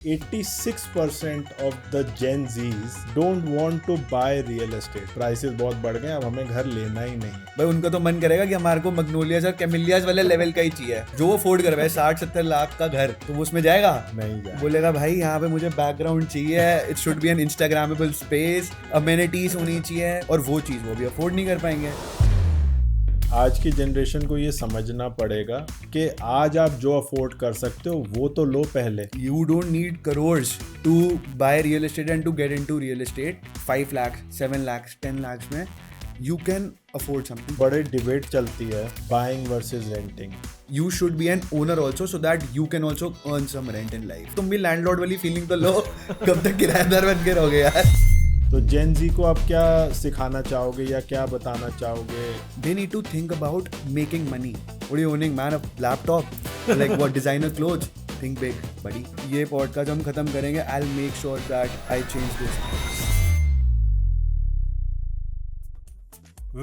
86% of the Gen Zs don't want to buy real estate. Prices बहुत बढ़ गए, अब हमें घर लेना ही नहीं है। भाई उनका तो मन करेगा कि हमारे को मैग्नोलियाज और कैमिलियाज वाले लेवल का ही चाहिए, जो वो अफोर्ड कर पाए। 60-70 लाख का घर तो वो उसमें जाएगा नहीं जाएगा। बोलेगा भाई यहाँ पे मुझे बैकग्राउंड चाहिए, it should be an instagrammable space, amenities होनी चाहिए, और वो चीज वो भी अफोर्ड नहीं कर पाएंगे। आज की जनरेशन को ये समझना पड़ेगा कि आज आप जो अफोर्ड कर सकते हो वो तो लो पहले। You don't need crores to buy real estate and to get into real estate. 5 lakhs, 7 lakhs, 10 lakhs में you can afford something. बड़े डिबेट चलती है buying versus renting. You should be an owner also so that you can also earn some rent in life. तुम भी landlord वाली feeling तो लो, कब तक किराएदार बन के रहोगे यार। तो जेन जी को आप क्या सिखाना चाहोगे या क्या बताना चाहोगे? They need to think about making money. What are you owning, man? A laptop? Like what, designer clothes? Think big, buddy. ये पॉडकास्ट हम खत्म करेंगे. I'll make sure that I change this.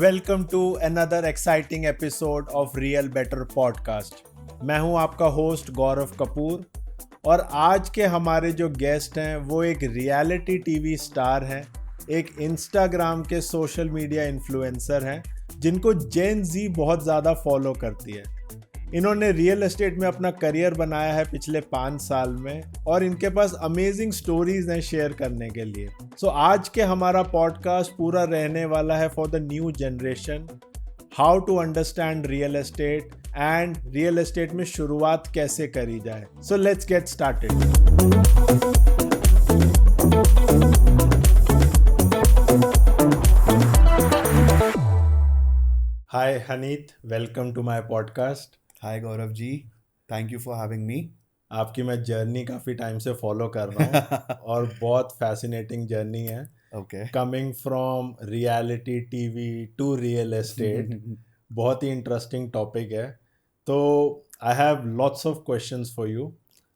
Welcome to another exciting episode of real better podcast. मैं हूं आपका host गौरव कपूर और आज के हमारे जो गेस्ट हैं वो एक रियलिटी टीवी स्टार हैं, एक इंस्टाग्राम के सोशल मीडिया इन्फ्लुएंसर हैं जिनको जेन जी बहुत ज़्यादा फॉलो करती है। इन्होंने रियल एस्टेट में अपना करियर बनाया है पिछले 5 साल में और इनके पास अमेजिंग स्टोरीज हैं शेयर करने के लिए। सो आज के हमारा पॉडकास्ट पूरा रहने वाला है for the new generation, how to understand real estate and real estate में शुरुआत कैसे करी जाए। So let's get started. Hi Haneet, welcome to my podcast. Hi Gaurav ji, thank you for having me. आपकी मैं जर्नी काफ़ी टाइम से follow कर रहा हूँ और बहुत फैसिनेटिंग जर्नी है। Okay. Coming from reality TV to real estate, बहुत ही इंटरेस्टिंग टॉपिक है। तो I have lots of questions for you.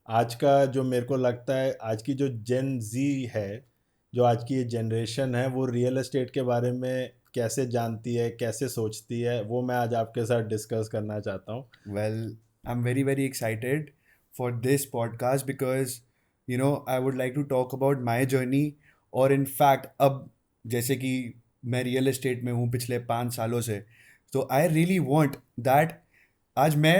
आज का जो मेरे को लगता है आज की जो जेन जी है, जो आज की ये जनरेशन है, वो रियल एस्टेट के बारे में कैसे जानती है, कैसे सोचती है, वो मैं आज आपके साथ डिस्कस करना चाहता हूँ। Well, I'm very, very excited for this podcast because, you know, I would like to talk about my journey. और in fact, अब जैसे कि मैं रियल एस्टेट में हूँ पिछले 5 सालों से, तो I really want that आज मैं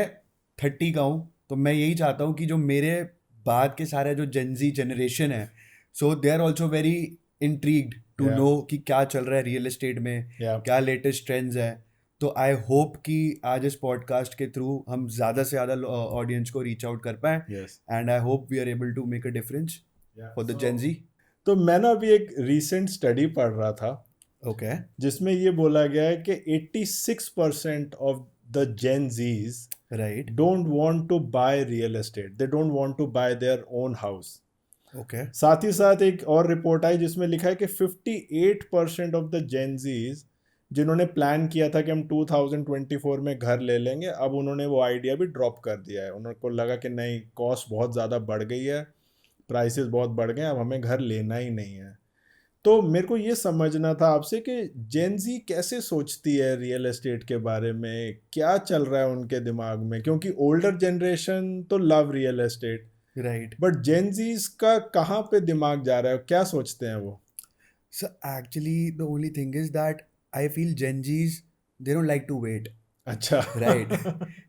30 का हूँ, तो मैं यही चाहता हूँ कि जो मेरे बाद के सारे जो जेनजी जनरेशन है, so they are also very intrigued to Yeah. Know कि क्या चल रहा है रियल एस्टेट में, Yeah. क्या लेटेस्ट ट्रेंड्स है। तो आई होप कि आज इस पॉडकास्ट के थ्रू हम ज़्यादा से ज़्यादा ऑडियंस को रीच आउट कर पाएँ, Yes. And I hope we are able to make a difference for the Gen Z. तो मैं ना अभी एक रिसेंट स्टडी पढ़ रहा था ओके, जिसमें ये बोला गया है कि 86% of the Gen Zs right, don't want to buy real estate. They don't want to buy their own house. Okay, साथ ही साथ एक और रिपोर्ट आई जिसमें लिखा है कि 58% ऑफ द जेन जीज जिन्होंने प्लान किया था कि हम 2024 में घर ले लेंगे, अब उन्होंने वो आइडिया भी ड्रॉप कर दिया है। उनको लगा कि नहीं, कॉस्ट बहुत ज़्यादा बढ़ गई है, प्राइसेस बहुत बढ़ गए, अब हमें घर लेना ही नहीं है। तो मेरे को ये समझना था आपसे कि जेन जी कैसे सोचती है रियल एस्टेट के बारे में, क्या चल रहा है उनके दिमाग में, क्योंकि ओल्डर जनरेशन तो love real estate, right. But Gen Zs का कहाँ पे दिमाग जा रहा है, क्या सोचते हैं वो? So actually the only thing is that I feel Gen Zs, they don't like to wait. अच्छा। Right.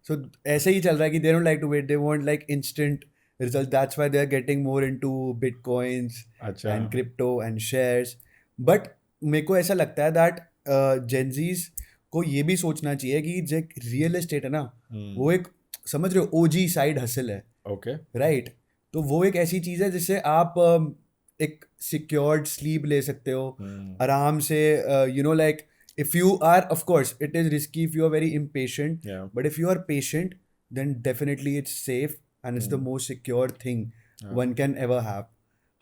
So ऐसे ही चल रहा है कि they don't like to wait, they want like instant result. That's why they are getting more into bitcoins अच्छा। and crypto and shares. But मेरे को ऐसा लगता है that Gen Zs को ये भी सोचना चाहिए कि जो रियल एस्टेट है ना, वो एक, समझ रहे हो, OG साइड हसल है, ओके। राइट। तो वो एक ऐसी चीज़ है जिससे आप एक सिक्योर्ड स्लीप ले सकते हो आराम से, you know, like if you are, of course it is risky if you are very impatient, Yeah. But if you are patient then definitely it's safe and it's the most secure thing one can ever have.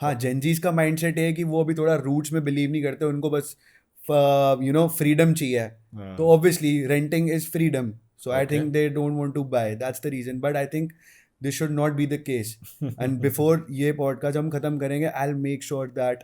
हाँ, Gen Zs का mindset है कि वो अभी थोड़ा roots में believe नहीं करते, उनको बस यू नो फ्रीडम चाहिए। तो obviously renting is freedom, so I Okay. think they don't want to buy, that's the reason, but I think this should not be the case. And before ये podcast हम खत्म करेंगे, I'll make sure that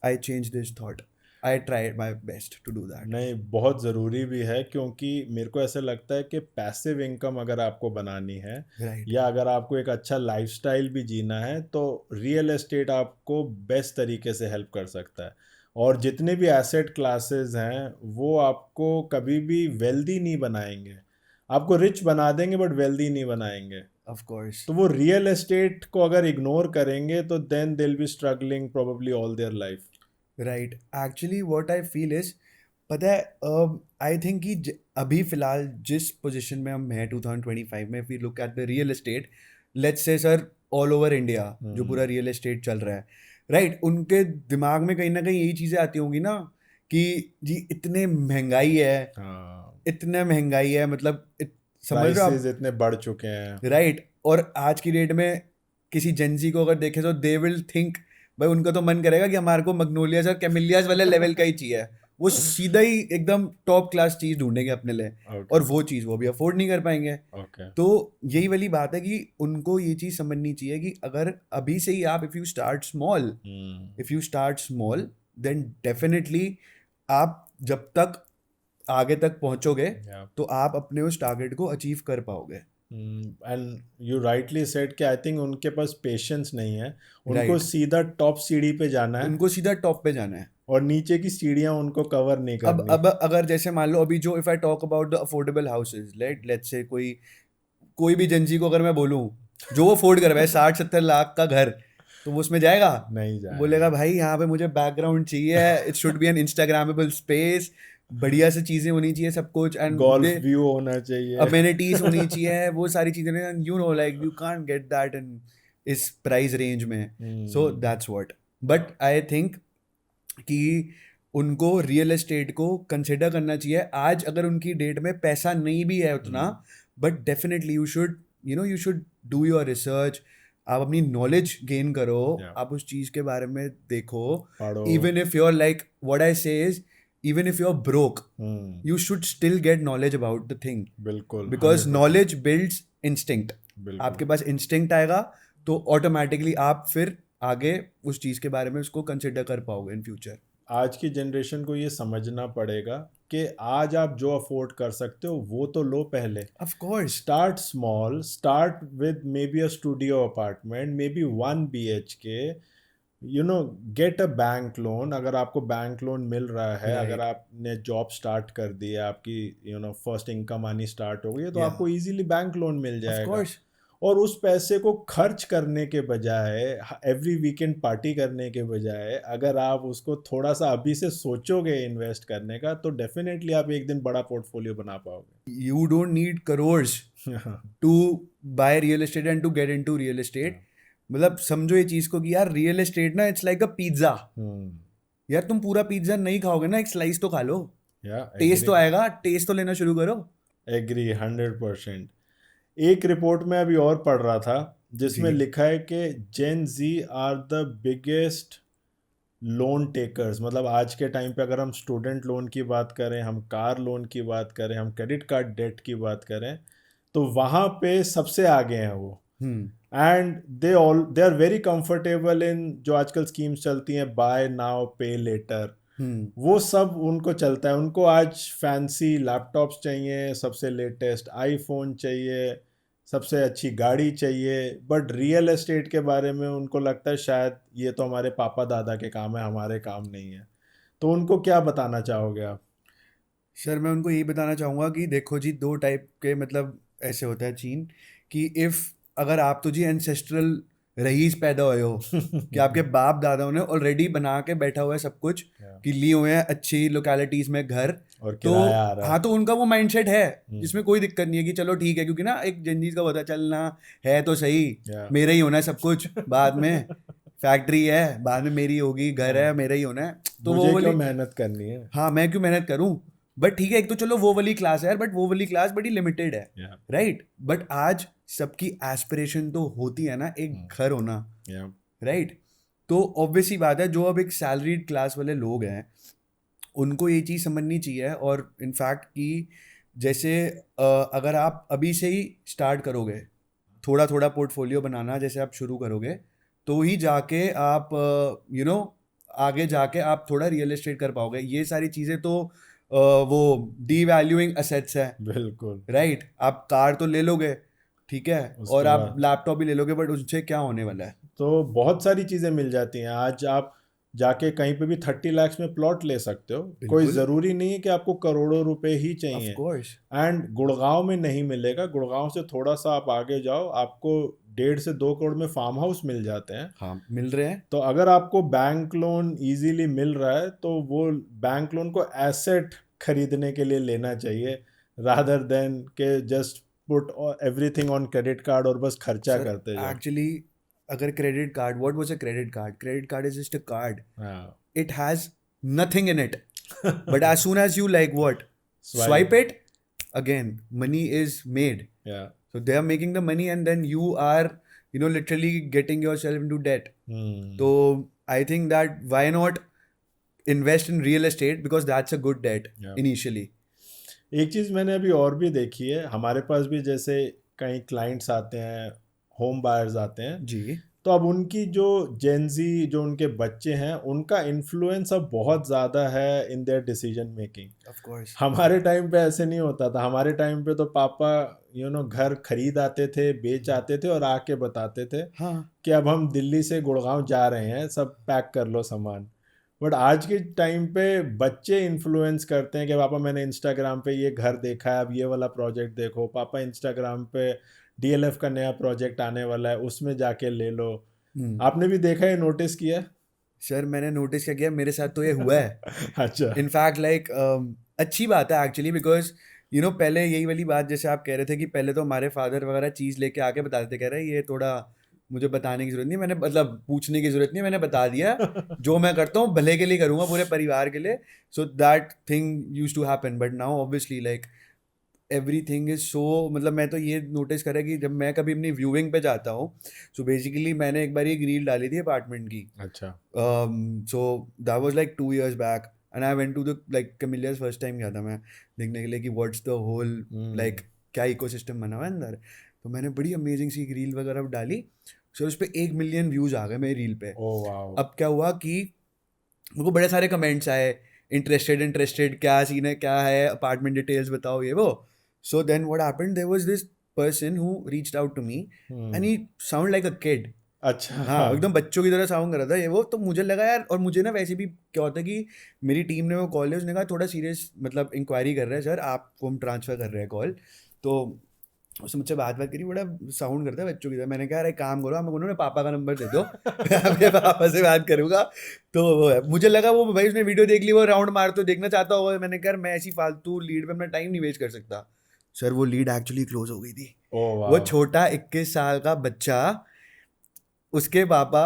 I change this thought. I tried my best to do that. नहीं, बहुत ज़रूरी भी है, क्योंकि मेरे को ऐसे लगता है कि पैसिव इनकम अगर आपको बनानी है राइट. या अगर आपको एक अच्छा लाइफस्टाइल भी जीना है, तो रियल एस्टेट आपको बेस्ट तरीके से हेल्प कर सकता है। और जितने भी एसेट क्लासेस हैं वो आपको कभी भी वेल्दी नहीं बनाएंगे, आपको रिच बना देंगे बट वेल्दी नहीं बनाएंगे। Of course. तो वो रियल एस्टेट को अगर इग्नोर करेंगे तो then they will be struggling probably all their life. Right. Actually what I feel is, पता है, आई थिंक कि अभी फिलहाल जिस पोजीशन में हम हैं 2025 में, if we look at the real estate, let's say sir all over India जो पूरा रियल एस्टेट चल रहा है, राइट, उनके दिमाग में कहीं ना कहीं यही चीज़ें आती होंगी ना कि जी इतने महंगाई है, हाँ, इतने महंगाई है, मतलब समझ रहे हो प्राइसेस आप, इतने बढ़ चुके हैं। राइट. और आज की डेट में किसी जेंजी को अगर देखे तो दे विल थिंक, भाई उनका तो मन करेगा कि हमारे को मैग्नोलियाज और कैमिलियाज वाले लेवल का ही चाहिए, वो सीधा ही एकदम टॉप क्लास चीज ढूंढेंगे अपने लिए, ओके और वो चीज वो भी अफोर्ड नहीं कर पाएंगे. ओके। तो यही वाली बात है कि उनको ये चीज समझनी चाहिए कि अगर अभी से ही आप, if you start small then definitely आप जब तक आगे तक पहुंचोगे Yeah. तो आप अपने उस टारगेट को अचीव कर पाओगे. एंड यू राइटली सेड कि आई थिंक उनके पास पेशेंस नहीं है, उनको Right. सीधा टॉप सीढ़ी पे जाना है उनको सीधा टॉप पे जाना है. और नीचे की सीढ़ियां उनको कवर नहीं करनी। अब अगर जैसे मान लो अभी जो, if I talk about the affordable houses, let's say कोई भी जनजी को अगर मैं बोलूं जो वो अफोर्ड कर पाए 60-70 लाख का घर, तो वो उसमें जाएगा? नहीं जाएगा। बोलेगा भाई यहाँ पे मुझे बैकग्राउंड चाहिए, it should be an instagrammable space, बढ़िया से चीजें होनी चाहिए सब कुछ, एंड गोल्फ व्यू होना चाहिए, अमेनिटीज होनी चाहिए, वो सारी चीजें, you know like you can't get that in इस प्राइस रेंज में. So that's what. But I think कि उनको रियल एस्टेट को कंसिडर करना चाहिए. आज अगर उनकी डेट में पैसा नहीं भी है उतना, but definitely you should do your research. आप अपनी नॉलेज गेन करो, Yeah. आप उस चीज के बारे में देखो. पढ़ो। Even if you are like, what I say is, even if you're broke, you should still get knowledge about the thing, बिल्कुल, because 100%। knowledge builds instinct. बिल्कुल। आपके पास instinct आएगा तो ऑटोमेटिकली आप फिर आगे उस चीज के बारे में उसको कंसिडर कर पाओगे इन फ्यूचर. आज की जनरेशन को ये समझना पड़ेगा कि आज आप जो अफोर्ड कर सकते हो वो तो लो पहले। Of course. Start small, start with may be a studio apartment, may be 1 BHK, get a bank loan. अगर आपको बैंक लोन मिल रहा है, Right. अगर आपने जॉब स्टार्ट कर दी है, आपकी फर्स्ट इनकम आनी स्टार्ट हो गई है, तो Yeah. आपको easily bank loan mill of जाएगा। कोर्स. और उस पैसे को खर्च करने के बजाय, एवरी वीकेंड पार्टी करने के बजाय, अगर आप उसको थोड़ा सा अभी से सोचोगे इन्वेस्ट करने का, तो डेफिनेटली आप एक दिन बड़ा पोर्टफोलियो बना पाओगे। You don't need crores to buy real estate and to get into real estate. मतलब समझो ये चीज को कि यार रियल एस्टेट ना इट्स लाइक अ पिज्जा. यार तुम पूरा पिज्जा नहीं खाओगे ना, एक स्लाइस तो खा लो, टेस्ट तो आएगा, टेस्ट तो लेना शुरू करो. एग्री 100%। एक रिपोर्ट में अभी और पढ़ रहा था जिसमें जी. लिखा है कि Gen Z are the biggest loan takers. मतलब आज के टाइम पे अगर हम स्टूडेंट लोन की बात करें, हम कार लोन की बात करें, हम क्रेडिट कार्ड डेट की बात करें, तो वहाँ पे सबसे आगे हैं वो। And they are very comfortable in जो आजकल स्कीम्स चलती हैं, बाय नाउ पे लेटर, वो सब उनको चलता है। उनको आज फैंसी लैपटॉप्स चाहिए, सबसे लेटेस्ट आईफोन चाहिए, सबसे अच्छी गाड़ी चाहिए, बट रियल एस्टेट के बारे में उनको लगता है शायद ये तो हमारे पापा दादा के काम है, हमारे काम नहीं है। तो उनको क्या बताना चाहोगे आप? सर मैं उनको यही बताना चाहूँगा कि देखो जी, दो टाइप के मतलब ऐसे होता है चीन, कि इफ़ अगर आप तो जी एंसेस्ट्रल रईस पैदा हुए हो कि आपके बाप दादाओं ने ऑलरेडी बना के बैठा हुआ है सब कुछ, कि लिए हुए हैं अच्छी लोकेलिटीज़ में घर, और तो किराया आ रहा है। हाँ, तो उनका वो माइंडसेट है जिसमें कोई दिक्कत नहीं है कि चलो ठीक है, क्योंकि ना एक जनजीज का पता चलना है तो सही, मेरा ही होना है सब कुछ बाद में, फैक्ट्री है बाद में मेरी होगी, घर है मेरा ही होना है, तो मुझे वो क्यों वाली, मेहनत करनी है? हाँ मैं क्यों मेहनत करूं. बट ठीक है, एक तो चलो वो वाली क्लास है यार, बट वो वाली क्लास बड़ी लिमिटेड है, राइट. बट आज सबकी एस्पिरेशन तो होती है ना एक घर होना, राइट. तो ऑब्वियसली बात है, जो अब एक सैलरीड क्लास वाले लोग हैं उनको ये चीज़ समझनी चाहिए. और इनफैक्ट कि जैसे अगर आप अभी से ही स्टार्ट करोगे थोड़ा थोड़ा पोर्टफोलियो बनाना, जैसे आप शुरू करोगे, तो ही जाके आप आगे जाके आप थोड़ा रियल एस्टेट कर पाओगे। ये सारी चीज़ें तो वो डीवैल्यूइंग असेट्स है, बिल्कुल। राइट? आप कार तो ले लोगे, ठीक है, उसके और आप बाद लैपटॉप भी ले लोगे, बट उससे क्या होने वाला है? तो बहुत सारी चीज़ें मिल जाती हैं। आज आप जाके कहीं पे भी 30 लाख में प्लॉट ले सकते हो। कोई बिल्कुल, ज़रूरी नहीं है कि आपको करोड़ों रुपए ही ऑफ चाहिए। कोर्स। एंड गुड़गांव में नहीं मिलेगा। गुड़गांव से थोड़ा सा आप आगे जाओ, आपको 1.5 से 2 करोड़ में फार्म हाउस मिल जाते हैं। हाँ, मिल रहे हैं। तो अगर आपको बैंक लोन इजीली मिल रहा है तो वो बैंक लोन को एसेट खरीदने के लिए लेना चाहिए, रादर देन के just put everything on credit card और बस खर्चा सर करते जाओ। एक्चुअली, अगर credit card, what was a credit card? Credit card is just a card, हाँ। it has nothing in it, but as soon as you like what, swipe. swipe it, again money is made. या। So they are making the money and then you are, literally getting yourself into debt. So I think that why not invest in real estate, because that's a good debt या। initially. एक चीज़ मैंने अभी और भी देखी है, हमारे पास भी जैसे कई क्लाइंट्स आते हैं, होम बायर्स आते हैं, जी, तो अब उनकी जो जेनजी जो उनके बच्चे हैं उनका इन्फ्लुएंस अब बहुत ज़्यादा है in their decision making. of course. हमारे टाइम पे ऐसे नहीं होता था। हमारे टाइम पे तो पापा घर खरीद आते थे, बेच आते थे और आके बताते थे हाँ, कि अब हम दिल्ली से गुड़गांव जा रहे हैं, सब पैक कर लो सामान। बट आज के टाइम पे बच्चे इन्फ्लुएंस करते हैं कि पापा मैंने इंस्टाग्राम पे ये घर देखा है, अब ये वाला प्रोजेक्ट देखो, पापा इंस्टाग्राम पे डीएलएफ का नया प्रोजेक्ट आने वाला है, उसमें जाके ले लो। आपने भी देखा है, नोटिस किया? सर मैंने नोटिस क्या किया, मेरे साथ तो ये हुआ है। अच्छा। इनफैक्ट लाइक अच्छी बात है एक्चुअली, बिकॉज पहले यही वाली बात जैसे आप कह रहे थे कि पहले तो हमारे फादर वगैरह चीज़ लेके आके बता देते, कह रहे हैं ये थोड़ा मुझे बताने की जरूरत नहीं, मैंने मतलब पूछने की जरूरत नहीं, मैंने बता दिया जो मैं करता हूँ भले के लिए करूँगा, पूरे परिवार के लिए। So that thing used to happen, but now obviously like everything is so, मतलब मैं तो ये नोटिस करा कि जब मैं कभी अपनी व्यूइंग पे जाता हूँ, सो बेसिकली मैंने एक बार एक रील डाली थी अपार्टमेंट की। अच्छा। So that was like 2 years back, and I went to the like Camellias first time गया था मैं देखने के लिए कि what's the whole like क्या इकोसिस्टम बना हुआ है अंदर। तो मैंने बड़ी अमेजिंग सी एक रील वगैरह डाली, सर उस पर 1 मिलियन व्यूज आ गए मेरी रील पे। Oh wow. अब क्या हुआ कि मेरे को बड़े सारे कमेंट्स आए, इंटरेस्टेड इंटरेस्टेड, क्या सीन है, क्या है, अपार्टमेंट डिटेल्स बताओ, ये वो। So then what happened, there was this person who reached out to me and he sound like a kid. अच्छा। हाँ, एकदम बच्चों की तरह साउंड कर रहा था ये वो। तो मुझे लगा यार, और मुझे ना वैसे भी क्या होता है कि मेरी टीम ने वो कॉल लिया, उसने कहा थोड़ा सीरियस मतलब इंक्वायरी कर रहे हैं सर, आपको हम ट्रांसफ़र कर रहे हैं कॉल। तो उसने मुझसे बात करी, बड़ा साउंड करता है बच्चों की तरह। मैंने कहा यार एक काम करो, आप उन्होंने पापा का नंबर दे दो मैं अपने पापा से बात करूँगा। तो वो है, मुझे लगा वो भाई उसने वीडियो देख ली, वो राउंड मार तो देखना चाहता होगा। मैंने कहा यार मैं ऐसी फालतू लीड पे अपना टाइम नहीं वेस्ट कर सकता। सर वो लीड एक्चुअली क्लोज हो गई थी। ओ वो वाओ। छोटा 21 साल का बच्चा, उसके पापा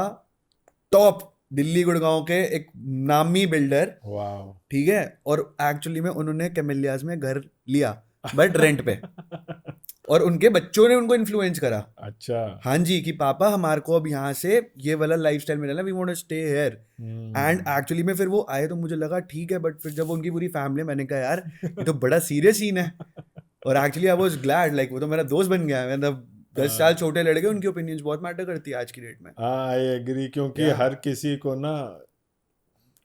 टॉप दिल्ली गुड़गांव के एक नामी बिल्डर, वाओ। ठीक है, और एक्चुअली में उन्होंने कैमेलियाज में घर लिया बट रेंट पे, और उनके बच्चों ने उनको इन्फ्लुएंस करा। अच्छा। हाँ जी, कि पापा हमारे को अब यहाँ से ये वाला लाइफस्टाइल मिला ना, we want to stay here. And actually में फिर वो आए तो मुझे लगा ठीक है, बट फिर जब उनकी पूरी फैमिली, मैंने कहा यार ये तो बड़ा सीरियस सीन है। और actually I was glad, like वो तो मेरा दोस्त बन गया है। मतलब 10 साल छोटे लड़के, उनकी ओपिनियंस बहुत मैटर करती है आज की डेट में। हाँ, आई एग्री, क्योंकि या हर किसी को ना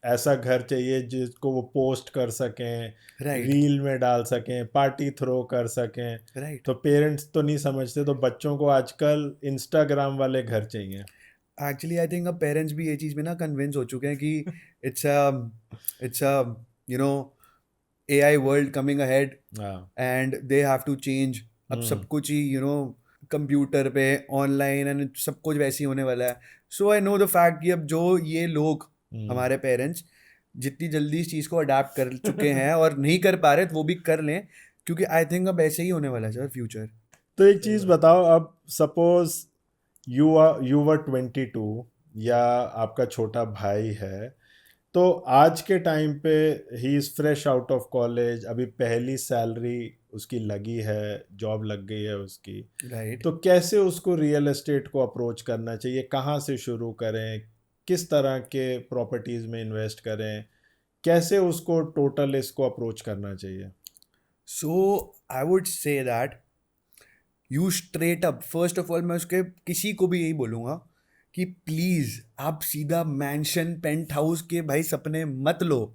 ऐसा घर चाहिए जिसको वो पोस्ट कर सकें, राइट, रील में डाल सकें, पार्टी थ्रो कर सकें। राइट। तो पेरेंट्स तो नहीं समझते, तो बच्चों को आजकल इंस्टाग्राम वाले घर चाहिए। एक्चुअली आई थिंक अब पेरेंट्स भी ये चीज़ में ना कन्विंस हो चुके हैं कि it's a you know AI world coming ahead, हाँ। And they have to change. अब सब कुछ ही कंप्यूटर पे ऑनलाइन एंड सब कुछ वैसे ही होने वाला है। So I know the fact कि अब जो ये लोग, हमारे पेरेंट्स, जितनी जल्दी इस चीज़ को अडाप्ट कर चुके हैं और नहीं कर पा रहे तो वो भी कर लें, क्योंकि आई थिंक अब ऐसे ही होने वाला है सर फ्यूचर। तो एक चीज़ बताओ, अब सपोज यू वर 22 या आपका छोटा भाई है, तो आज के टाइम पे he is fresh out of college, अभी पहली सैलरी उसकी लगी है, जॉब लग गई है उसकी, राइट। तो कैसे उसको रियल एस्टेट को अप्रोच करना चाहिए? कहाँ से शुरू करें? किस तरह के प्रॉपर्टीज़ में इन्वेस्ट करें? कैसे उसको टोटल इसको अप्रोच करना चाहिए? So I would say that you straight up, first of all मैं उसके किसी को भी यही बोलूँगा कि प्लीज आप सीधा मैंशन पेंट हाउस के भाई सपने मत लो,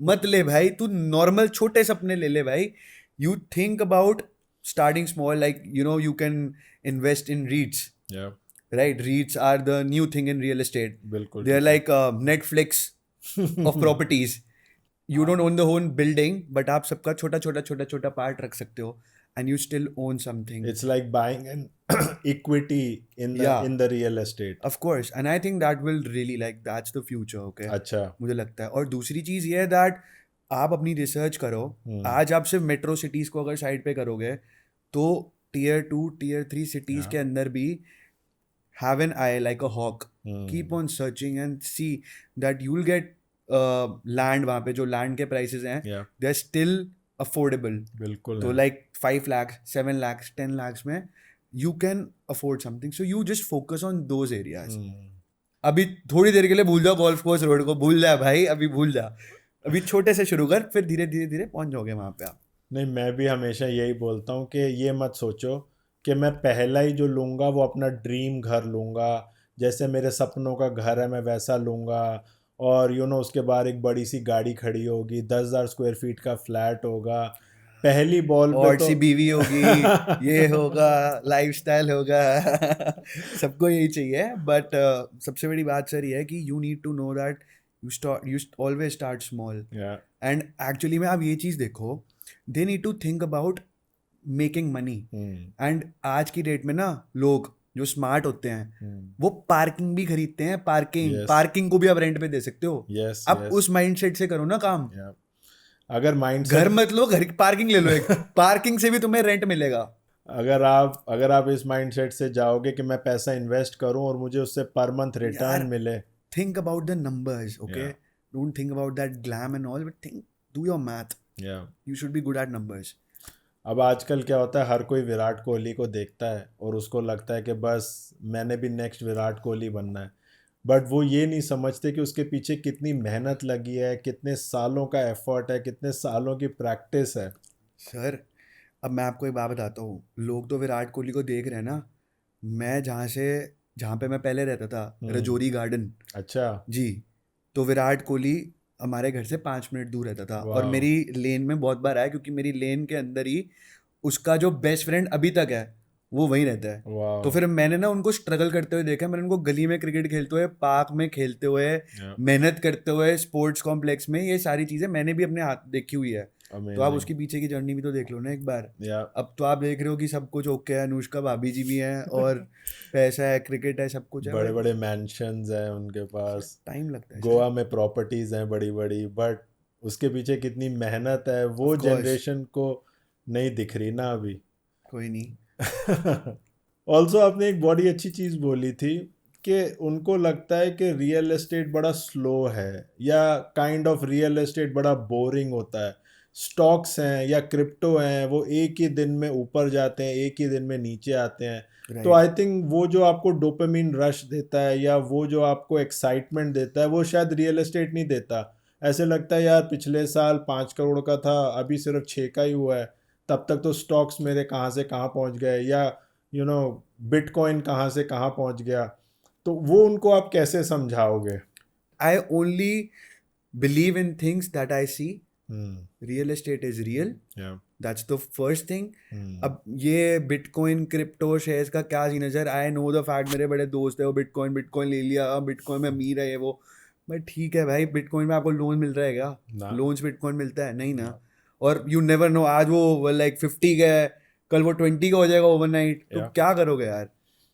मत ले भाई, तू नॉर्मल छोटे सपने ले ले भाई. You think about starting small, like you know you can invest in रीट्स, Yeah, right? REITs are the new thing in real estate. बिल्कुल They're ठीक है. like Netflix of properties. You don't own the whole building, but आप सबका छोटा छोटा छोटा छोटा part रख सकते हो, and you still own something. It's like buying an equity in Yeah. the real estate. Of course, and I think that will really, like, that's the future. Okay, अच्छा. मुझे लगता है. और दूसरी चीज़ ये है that आप अपनी रिसर्च करो. आज आप सिर्फ मेट्रो सिटीज़ को अगर साइड पे करोगे तो tier 2 tier 3 cities के अंदर भी have an eye like a hawk. Keep on searching and see that you'll get land वहाँ पे जो land के prices हैं, Yeah, they're still affordable. बिल्कुल तो है. like 5 lakhs, 7 lakhs, 10 lakhs में you can afford something. So you just focus on those areas. अभी थोड़ी देर के लिए भूल जाओ गोल्फ कोर्स रोड को, भूल जा भाई, अभी भूल जा. अभी छोटे से शुरू कर, फिर धीरे धीरे धीरे पहुंच जाओगे वहाँ पे आप. नहीं, मैं भी हमेशा यही बोलता हूँ कि ये मत सोचो कि मैं पहला ही जो लूँगा वो अपना ड्रीम घर लूँगा, जैसे मेरे सपनों का घर है मैं वैसा लूँगा, और उसके बाहर एक बड़ी सी गाड़ी खड़ी होगी, 10,000 स्क्वायर फीट का फ्लैट होगा, पहली बॉल पे और तो सी बीवी होगी, ये होगा, लाइफस्टाइल होगा. सबको यही चाहिए. बट सबसे बड़ी बात सर ये है कि you need to know that you always start small. Yeah, and actually में आप ये चीज़ देखो, they need to think about making money. And आज की डेट में ना लोग जो स्मार्ट होते हैं वो पार्किंग भी खरीदते हैं. Yes. पार्किंग को भी आप रेंट पे दे सकते हो. yes, आप yes. उस माइंडसेट से करो ना काम. Yeah. अगर माइंड घर मत लो, घर पार्किंग ले लो एक. पार्किंग से भी तुम्हें रेंट मिलेगा. अगर आप इस माइंडसेट से जाओगे कि मैं पैसा इन्वेस्ट करूं और मुझे उससे पर मंथ रिटर्न यार, मिले. think about the numbers, okay? Yeah. Don't think about that glam and all, but do your math. Yeah. You should be good at numbers. अब आजकल क्या होता है, हर कोई विराट कोहली को देखता है और उसको लगता है कि बस मैंने भी नेक्स्ट विराट कोहली बनना है, बट वो ये नहीं समझते कि उसके पीछे कितनी मेहनत लगी है, कितने सालों का एफर्ट है, कितने सालों की प्रैक्टिस है. सर, अब मैं आपको एक बात बताता हूँ. लोग तो विराट कोहली को देख रहे हैं ना. मैं जहाँ पे मैं पहले रहता था, रजौरी गार्डन. अच्छा. जी. तो विराट कोहली हमारे घर से 5 मिनट दूर रहता था. और Wow. मेरी लेन में बहुत बार आया, क्योंकि मेरी लेन के अंदर ही उसका जो बेस्ट फ्रेंड अभी तक है वो वहीं रहता है. वाह. तो फिर मैंने ना उनको स्ट्रगल करते हुए देखा. मैंने उनको गली में क्रिकेट खेलते हुए, पार्क में खेलते हुए, मेहनत करते हुए, स्पोर्ट्स कॉम्प्लेक्स में, ये सारी चीज़ें मैंने भी अपने हाथ देखी हुई है. तो आप उसके पीछे की जर्नी भी तो देख लो ना एक बार. अब तो आप देख रहे हो कि सब कुछ ओके है, अनुष्का भाभी जी भी हैं और पैसा है, क्रिकेट है, सब कुछ है. बड़े बड़े मैंशंस हैं उनके पास, टाइम लगता है. गोवा में प्रॉपर्टीज हैं बड़ी बड़ी, बट उसके पीछे कितनी मेहनत है वो जनरेशन को नहीं दिख रही ना अभी. कोई नहीं. ऑल्सो आपने एक बड़ी अच्छी चीज़ बोली थी कि उनको लगता है कि रियल एस्टेट बड़ा स्लो है, या काइंड ऑफ रियल एस्टेट बड़ा बोरिंग होता है. स्टॉक्स हैं या क्रिप्टो हैं, वो एक ही दिन में ऊपर जाते हैं, एक ही दिन में नीचे आते हैं. तो आई थिंक वो जो आपको डोपामिन रश देता है या वो जो आपको एक्साइटमेंट देता है वो शायद रियल एस्टेट नहीं देता. ऐसे लगता है यार पिछले साल 5 करोड़ का था, अभी सिर्फ 6 का ही हुआ है, तब तक तो स्टॉक्स मेरे कहाँ से कहाँ पहुँच गए, या बिटकॉइन कहाँ से कहाँ पहुँच गया. तो वो उनको आप कैसे समझाओगे? I only believe in things that I see. Real estate is real. Yeah. That's the first thing. अब ये बिटकॉइन क्रिप्टो शेयर्स का क्या सीन है sir? I know the fact, मेरे बड़े दोस्त है वो बिटकॉइन ले लिया, बिटकॉइन में अमीर है ये वो. बट ठीक है भाई, बिटकॉइन में आपको लोन मिल रहा है क्या? लोन्स बिटकॉइन मिलता है नहीं ना. और यू नेवर नो, आज वो लाइक 50 का है, कल वो 20 का हो जाएगा ओवरनाइट. तो क्या करोगे यार?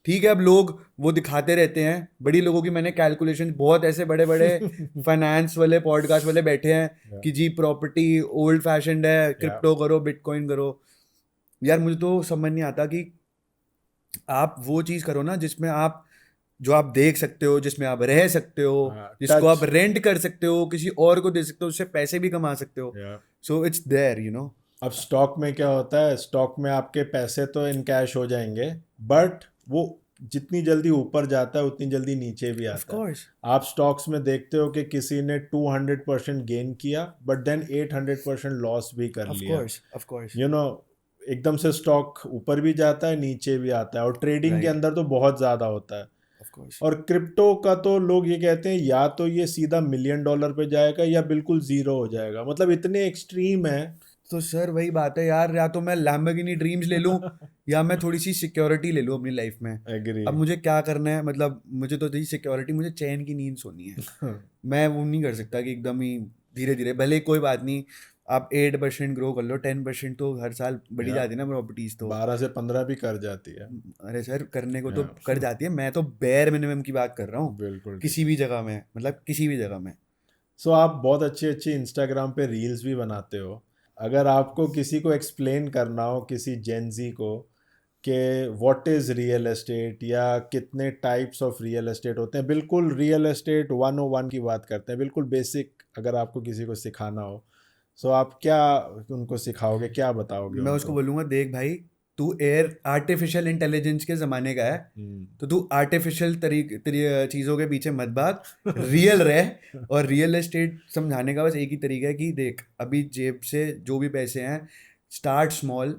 ठीक है, अब लोग वो दिखाते रहते हैं. बड़ी लोगों की मैंने कैलकुलेशन, बहुत ऐसे बड़े बड़े फाइनेंस वाले पॉडकास्ट वाले बैठे हैं कि जी प्रॉपर्टी ओल्ड फैशन्ड है, क्रिप्टो करो, बिटकॉइन करो. यार मुझे तो समझ नहीं आता कि आप वो चीज़ करो ना जिसमें आप, जो आप देख सकते हो, जिसमें आप रह सकते हो, जिसको आप रेंट कर सकते हो, किसी और को दे सकते हो, उससे पैसे भी कमा सकते हो. So it's there, you know. अब स्टॉक में क्या होता है, स्टॉक में आपके पैसे तो इन कैश हो जाएंगे, बट वो जितनी जल्दी ऊपर जाता है उतनी जल्दी नीचे भी आता है. आप स्टॉक्स में देखते हो कि किसी ने 200% गेन किया बट देन 800% लॉस भी कर लिया. एकदम से स्टॉक ऊपर भी जाता है, नीचे भी आता है, और ट्रेडिंग के अंदर तो बहुत ज़्यादा होता है. course. और क्रिप्टो का तो लोग ये कहते हैं या तो ये सीधा $1 मिलियन पे जाएगा या बिल्कुल जीरो हो जाएगा, मतलब इतने एक्सट्रीम है। तो सर वही बात है यार, या तो मैं लैम्बोर्गिनी ड्रीम्स ले लूं या मैं थोड़ी सी सिक्योरिटी ले लूं अपनी लाइफ में। एग्री। अब मुझे क्या करना है, मतलब मुझे तो थी सिक्योरिटी, मुझे चैन की नींद सोनी है। मैं वो नहीं कर सकता कि एकदम ही धीरे धीरे, भले कोई बात नहीं आप 8% ग्रो कर लो, 10% तो हर साल बढ़ी Yeah. जाती है ना प्रॉपर्टीज तो। 12 से 15 भी कर जाती है। अरे सर करने को तो Yeah. कर जाती है, मैं तो बेयर मिनिमम की बात कर रहा हूँ बिल्कुल ठीक। किसी भी जगह में, मतलब किसी भी जगह में। सो आप बहुत अच्छी अच्छी इंस्टाग्राम पे रील्स भी बनाते हो। अगर आपको किसी को एक्सप्लेन करना हो, किसी जेनजी को, कि व्हाट इज़ रियल एस्टेट या कितने टाइप्स ऑफ रियल एस्टेट होते हैं, बिल्कुल रियल एस्टेट 101 की बात करते हैं, बिल्कुल बेसिक, अगर आपको किसी को सिखाना हो, सो आप क्या उनको सिखाओगे, क्या बताओगे मैं उसको उनको? बोलूँगा देख भाई, तू एयर आर्टिफिशियल इंटेलिजेंस के ज़माने का है, तो तू आर्टिफिशियल चीज़ों के पीछे मत भाग, रियल रह। और रियल एस्टेट समझाने का बस एक ही तरीका है कि देख अभी जेब से जो भी पैसे हैं, स्टार्ट स्मॉल,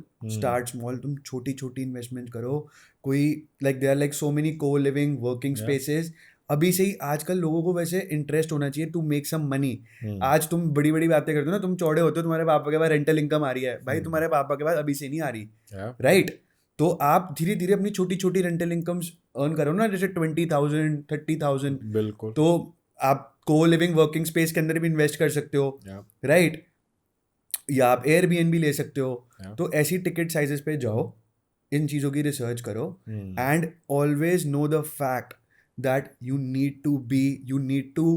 तुम छोटी छोटी इन्वेस्टमेंट करो। कोई like they are like so many co living working Yeah. Spaces अभी से ही। आजकल लोगों को वैसे इंटरेस्ट होना चाहिए टू मेक सम मनी। हम्म। आज तुम बड़ी बड़ी बातें करते हो ना, तुम चौड़े होते हो, तुम्हारे पापा के पास रेंटल इनकम आ रही है, भाई तुम्हारे पापा के पास अभी से नहीं आ रही, Yeah. राइट? तो आप धीरे धीरे अपनी छोटी छोटी रेंटल इनकम्स अर्न करो ना, जैसे 20,000 30,000। बिल्कुल। तो आप को लिविंग वर्किंग स्पेस के अंदर भी इन्वेस्ट कर सकते हो, Yeah. राइट? या आप एयरबीएनबी ले सकते हो। Yeah. तो ऐसी टिकट साइजेस पे जाओ, इन चीज़ों की रिसर्च करो, and always know the fact that you need to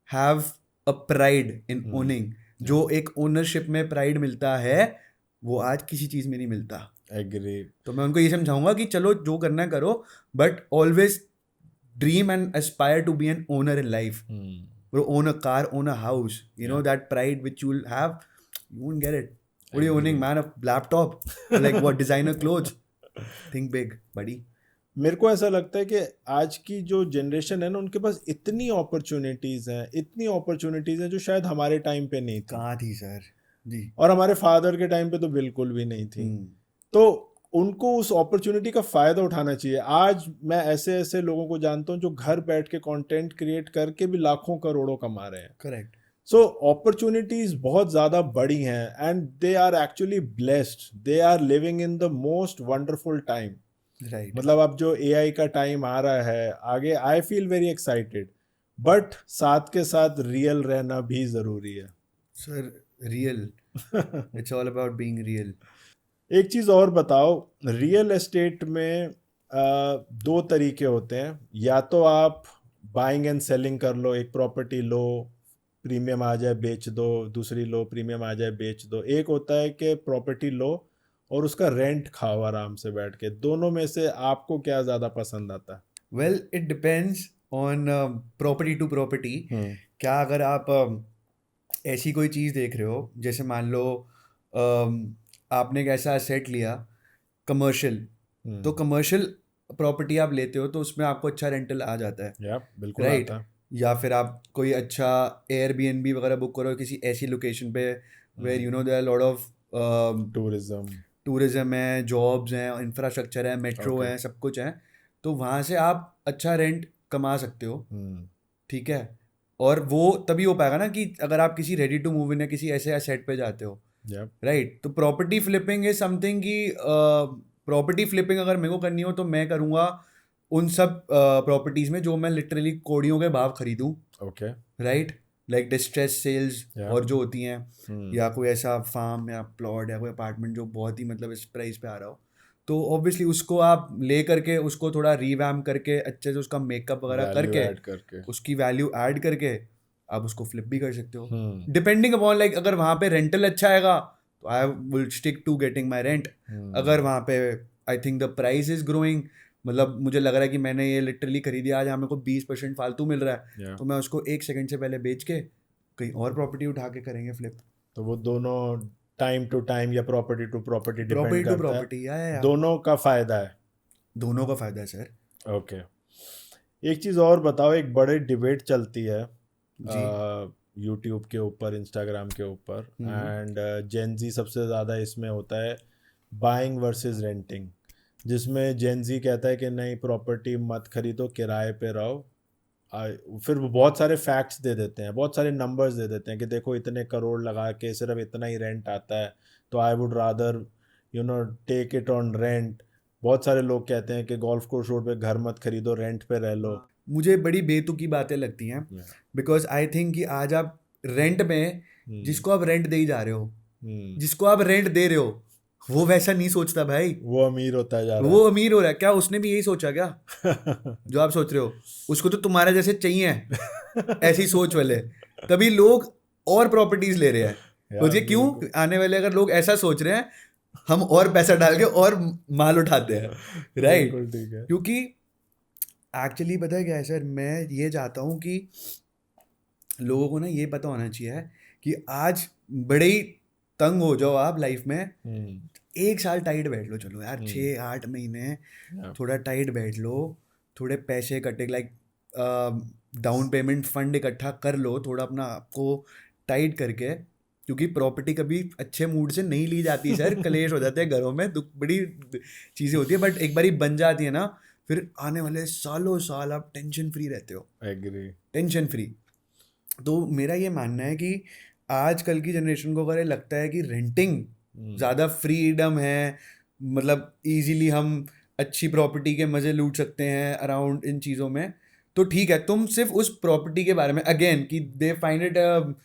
have a pride in owning. जो एक ओनरशिप में प्राइड मिलता है वो आज किसी चीज़ में नहीं मिलता। एग्री। तो मैं उनको ये समझाऊंगा कि चलो जो करना है करो, but always dream and aspire to be an owner in life. Own a car, own a house, you know, that pride which you'll have, you won't get it. What are you owning, man? A laptop? Or like what, designer clothes? Think big, buddy. मेरे को ऐसा लगता है कि आज की जो generation है ना, उनके पास इतनी अपॉर्चुनिटीज हैं जो शायद हमारे टाइम पे नहीं थी, कहाँ थी सर जी, और हमारे फादर के टाइम पे तो बिल्कुल भी नहीं थी। तो उनको उस अपॉर्चुनिटी का फायदा उठाना चाहिए। आज मैं ऐसे ऐसे लोगों को जानता हूँ जो घर बैठ के कंटेंट क्रिएट करके भी लाखों करोड़ों कमा रहे हैं। करेक्ट। सो अपॉर्चुनिटीज बहुत ज्यादा बड़ी हैं and they are actually blessed, they are living in the most wonderful time. Right. मतलब अब जो एआई का टाइम आ रहा है आगे, I feel very excited, but साथ के साथ रियल रहना भी जरूरी है। Sir real, it's all about being real. एक चीज और बताओ, रियल एस्टेट में दो तरीके होते हैं। या तो आप बाइंग एंड सेलिंग कर लो, एक प्रॉपर्टी लो, प्रीमियम आ जाए बेच दो, दूसरी लो, प्रीमियम आ जाए बेच दो। एक होता है कि प्रॉपर्टी लो और उसका रेंट खाओ आराम से बैठ के। दोनों में से आपको क्या ज़्यादा पसंद आता है? Well it depends on property to property. क्या अगर आप ऐसी कोई चीज़ देख रहे हो, जैसे मान लो आपने एक ऐसा एसेट लिया कमर्शियल, तो कमर्शियल प्रॉपर्टी आप लेते हो तो उसमें आपको अच्छा रेंटल आ जाता है, या बिल्कुल राइट? आता है। या फिर आप कोई अच्छा एयरबीएनबी वगैरह बुक करो किसी ऐसी लोकेशन पे where you know there are lot of tourism है, जॉब्स हैं, इंफ्रास्ट्रक्चर है, मेट्रो Okay. है, सब कुछ है। तो वहाँ से आप अच्छा रेंट कमा सकते हो, ठीक है? और वो तभी हो पाएगा ना कि अगर आप किसी रेडी टू मूव इन या किसी ऐसे एसेट पे जाते हो, Yep. राइट? तो प्रॉपर्टी फ्लिपिंग इज समथिंग कि प्रॉपर्टी फ्लिपिंग अगर मेरे को करनी हो तो मैं करूँगा उन सब प्रॉपर्टीज़ में जो मैं लिटरली कोड़ियों के भाव खरीदूँ, Okay. Right? Like distress sales Yeah. और जो होती हैं, या कोई ऐसा फार्म या प्लॉट या कोई अपार्टमेंट जो बहुत ही मतलब इस प्राइस पे आ रहा हो, तो ऑब्वियसली उसको आप ले करके उसको थोड़ा रीवैम्प करके अच्छे से उसका मेकअप वगैरह Value add करके उसकी वैल्यू ऐड करके आप उसको फ्लिप भी कर सकते हो, डिपेंडिंग अपॉन लाइक अगर वहाँ पे रेंटल अच्छा आएगा तो I will stick to getting my rent. अगर वहाँ पे I think the price is growing, मतलब मुझे लग रहा है कि मैंने ये लिटरली खरीदी आज यहाँ मेरे को 20% फालतू मिल रहा है, Yeah. तो मैं उसको 1 सेकंड से पहले बेच के कहीं और प्रॉपर्टी उठा के करेंगे फ्लिप। तो वो दोनों टाइम टू टाइम या property to property depend property to करता है, प्रॉपर्टी, या दोनों का फायदा है। दोनों का फायदा है सर। ओके। एक चीज़ और बताओ, एक बड़ी डिबेट चलती है जी। यूट्यूब के ऊपर, इंस्टाग्राम के ऊपर, एंड जेन जी सबसे ज़्यादा इसमें होता है बाइंग वर्सेस रेंटिंग। जिसमें जेनजी कहता है कि नहीं प्रॉपर्टी मत खरीदो, किराए पे रहो। फिर वो बहुत सारे फैक्ट्स दे देते हैं, बहुत सारे नंबर्स दे देते हैं कि देखो इतने करोड़ लगा के सिर्फ इतना ही रेंट आता है, तो I would rather take it on rent. बहुत सारे लोग कहते हैं कि गोल्फ कोर्स रोड पे घर मत खरीदो, रेंट पे रह लो। मुझे बड़ी बेतुकी बातें लगती हैं, बिकॉज आई थिंक कि आज आप रेंट में, जिसको आप रेंट दे ही जा रहे हो, जिसको आप रेंट दे रहे हो, वो वैसा नहीं सोचता भाई, वो अमीर होता जा रहा वो अमीर हो रहा है। क्या उसने भी यही सोचा क्या है। जो आप सोच रहे हो? उसको तो तुम्हारे जैसे चाहिए ऐसी सोच वाले, तभी लोग और प्रॉपर्टीज ले रहे हैं। सोचिए क्यों, आने वाले अगर लोग ऐसा सोच रहे हैं, हम और पैसा डाल के और माल उठाते हैं, राइट? बिल्कुल ठीक है। क्योंकि एक्चुअली पता है क्या है सर, मैं ये चाहता हूँ कि लोगों को ना ये पता होना चाहिए कि आज बड़े ही तंग हो जाओ आप लाइफ में, 1 साल टाइट बैठ लो, चलो यार 6-8 महीने थोड़ा टाइट बैठ लो, थोड़े पैसे इकट्ठे, लाइक डाउन पेमेंट फंड इकट्ठा कर लो, थोड़ा अपना आपको टाइट करके, क्योंकि प्रॉपर्टी कभी अच्छे मूड से नहीं ली जाती सर, कलेश हो जाते हैं घरों में, दुख बड़ी चीज़ें होती है, बट एक बारी बन जाती है ना, फिर आने वाले सालों साल आप टेंशन फ्री रहते हो। एग्री। Tension free. तो मेरा ये मानना है कि आजकल की जनरेशन को अगर ये लगता है कि रेंटिंग ज़्यादा फ्रीडम है, मतलब इजीली हम अच्छी प्रॉपर्टी के मज़े लूट सकते हैं अराउंड इन चीज़ों में, तो ठीक है, तुम सिर्फ उस प्रॉपर्टी के बारे में, अगेन कि they find it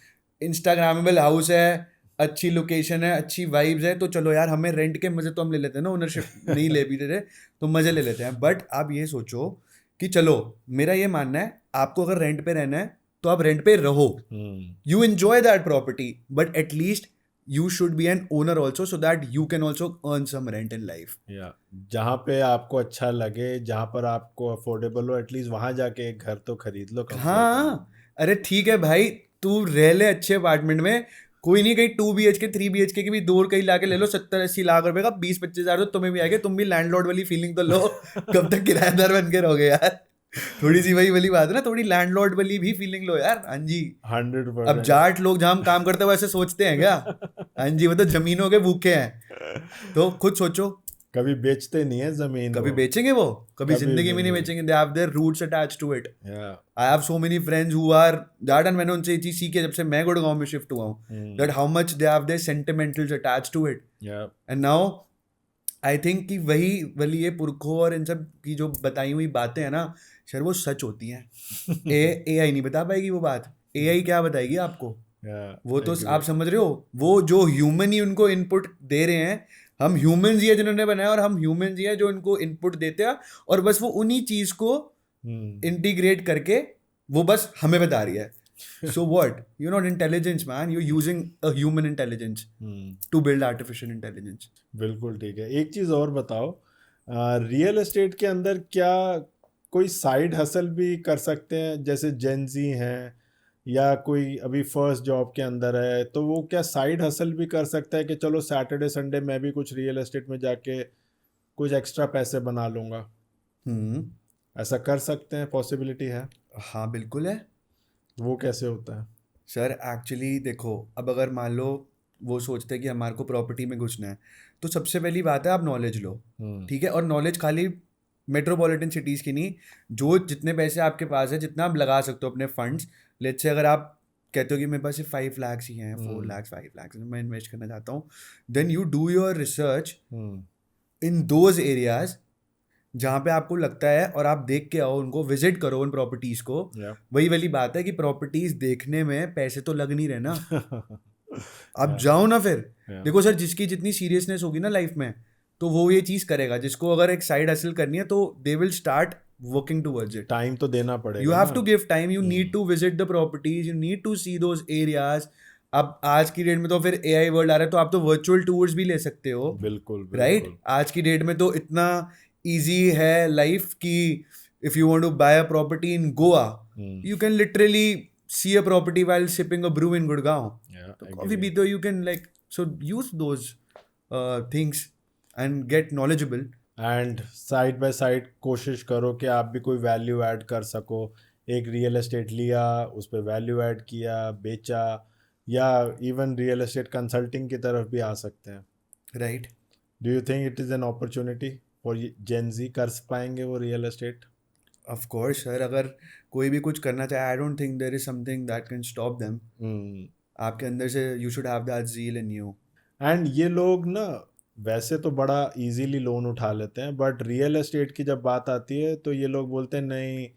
Instagrammable house है, अच्छी लोकेशन है, अच्छी वाइब्स है, तो चलो यार हमें रेंट के मज़े तो हम ले लेते हैं ना, ओनरशिप नहीं ले भी रहे तो मज़े ले लेते हैं। बट आप ये सोचो कि चलो, मेरा ये मानना है, आपको अगर रेंट पे रहना है तो आप रेंट पे रहो, you enjoy that property, but at least you should be an owner also, so that you can also earn some rent in life. जहाँ पे आपको अच्छा लगे, जहाँ पर आपको अफोर्डेबल हो, एटलीस्ट वहाँ जाके एक घर तो खरीद लो कम से कम। हाँ, अरे ठीक है भाई, तू रह ले अच्छे अपार्टमेंट में, कोई नहीं, कहीं 2 BHK 3 BHK की भी दूर कहीं लाके ले लो, 70-80 लाख रुपए का, 20-25 हज़ार तो तुम्हें भी आएगा, तुम भी लैंडलॉर्ड वाली फीलिंग तो लो। कब तक किराएदार बन के रहोगे यार? थोड़ी सी वही वाली बात है ना, थोड़ी लैंडलॉर्ड वाली भी फीलिंग लो यार। हाँ जी, 100%। अब जाट लोग जहाँ हम काम करते हैं वैसे सोचते हैं क्या? हाँ जी, वो तो जमीनों के भूखे हैं। तो खुद सोचो, कभी बेचते नहीं है जमीन, कभी बेचेंगे वो? कभी जिंदगी में नहीं नहीं। बेचेंगे। They have their roots attached to it. Yeah. I have so many friends who are that, and मैंने उनसे ये चीज सीखी है जब से मैं गुड़गांव में शिफ्ट हुआ हूँ, that how much they have their sentimentals attached to it. Yeah. And now I think कि वही वाली ये पुरखों और इन सब की जो बताई हुई बातें हैं ना सर, वो सच होती हैं। AI नहीं बता पाएगी वो बात, AI क्या बताएगी आपको? वो तो आप समझ रहे हो, वो जो ह्यूमन ही उनको इनपुट दे रहे हैं, हम ह्यूमंस ही है जिन्होंने बनाया, और हम ह्यूमंस ही है जो इनको इनपुट देते हैं, और बस वो उन्हीं चीज को इंटीग्रेट करके वो बस हमें बता रही है। So what? You're not intelligence, man. You're using a human intelligence to build artificial intelligence. बिल्कुल ठीक है। एक चीज़ और बताओ, रियल एस्टेट के अंदर क्या कोई साइड हसल भी कर सकते हैं? जैसे जेनजी हैं या कोई अभी फर्स्ट जॉब के अंदर है, तो वो क्या साइड हसल भी कर सकता है कि चलो सैटरडे संडे मैं भी कुछ रियल एस्टेट में जाके कुछ एक्स्ट्रा पैसे बना लूँगा? ऐसा कर सकते हैं, पॉसिबिलिटी है? हाँ बिल्कुल है। वो कैसे होता है? सर एक्चुअली देखो, अब अगर मान लो वो सोचते हैं कि हमारे को प्रॉपर्टी में घुसना है, तो सबसे पहली बात है आप नॉलेज लो, ठीक है? और नॉलेज खाली मेट्रोपॉलिटन सिटीज़ की नहीं, जो जितने पैसे आपके पास है, जितना आप लगा सकते हो अपने फंड्स, लेट्स से अगर आप कहते हो कि मेरे पास सिर्फ 5 लाख ही हैं, 4 लाख 5 लाख मैं इन्वेस्ट करना चाहता हूँ, then you do your research in those areas जहाँ पे आपको लगता है, और आप देख के आओ, उनको विजिट करो उन प्रॉपर्टीज़ को। वही वाली बात है कि प्रॉपर्टीज़ देखने में पैसे तो लग नहीं रहे ना। आप जाओ ना फिर। देखो सर, जिसकी जितनी सीरियसनेस होगी ना लाइफ में, तो वो ये चीज़ करेगा। जिसको अगर एक साइड हासिल करनी है, तो they will start working towards it. Time तो देना पड़ेगा, you have to give time, you need to visit the properties, you need to see those areas. अब आज की डेट में तो फिर AI वर्ल्ड आ रहा है, तो आप तो वर्चुअल टूर्स भी ले सकते हो। बिल्कुल, राइट? आज की डेट में तो इतना ईजी है लाइफ कि if you want to buy a property in Goa, you can literally see a property while sipping a brew in Gurgaon. तो कॉफी भी तो you can like, so use those things and get knowledgeable. And side by side कोशिश करो कि आप भी कोई value add कर सको। एक रियल एस्टेट लिया, उस पर वैल्यू ऐड किया, बेचा, या इवन रियल एस्टेट कंसल्टिंग की तरफ भी आ सकते हैं। Right? Do you think it is an opportunity? For Gen Z? कर पाएंगे वो real estate? Of course sir, अगर कोई भी कुछ करना चाहे, I don't think there is something that can stop them. आपके अंदर से you should have that zeal in you. एंड ये लोग ना वैसे तो बड़ा इजीली लोन उठा लेते हैं, बट रियल एस्टेट की जब बात आती है तो ये लोग बोलते हैं नहीं,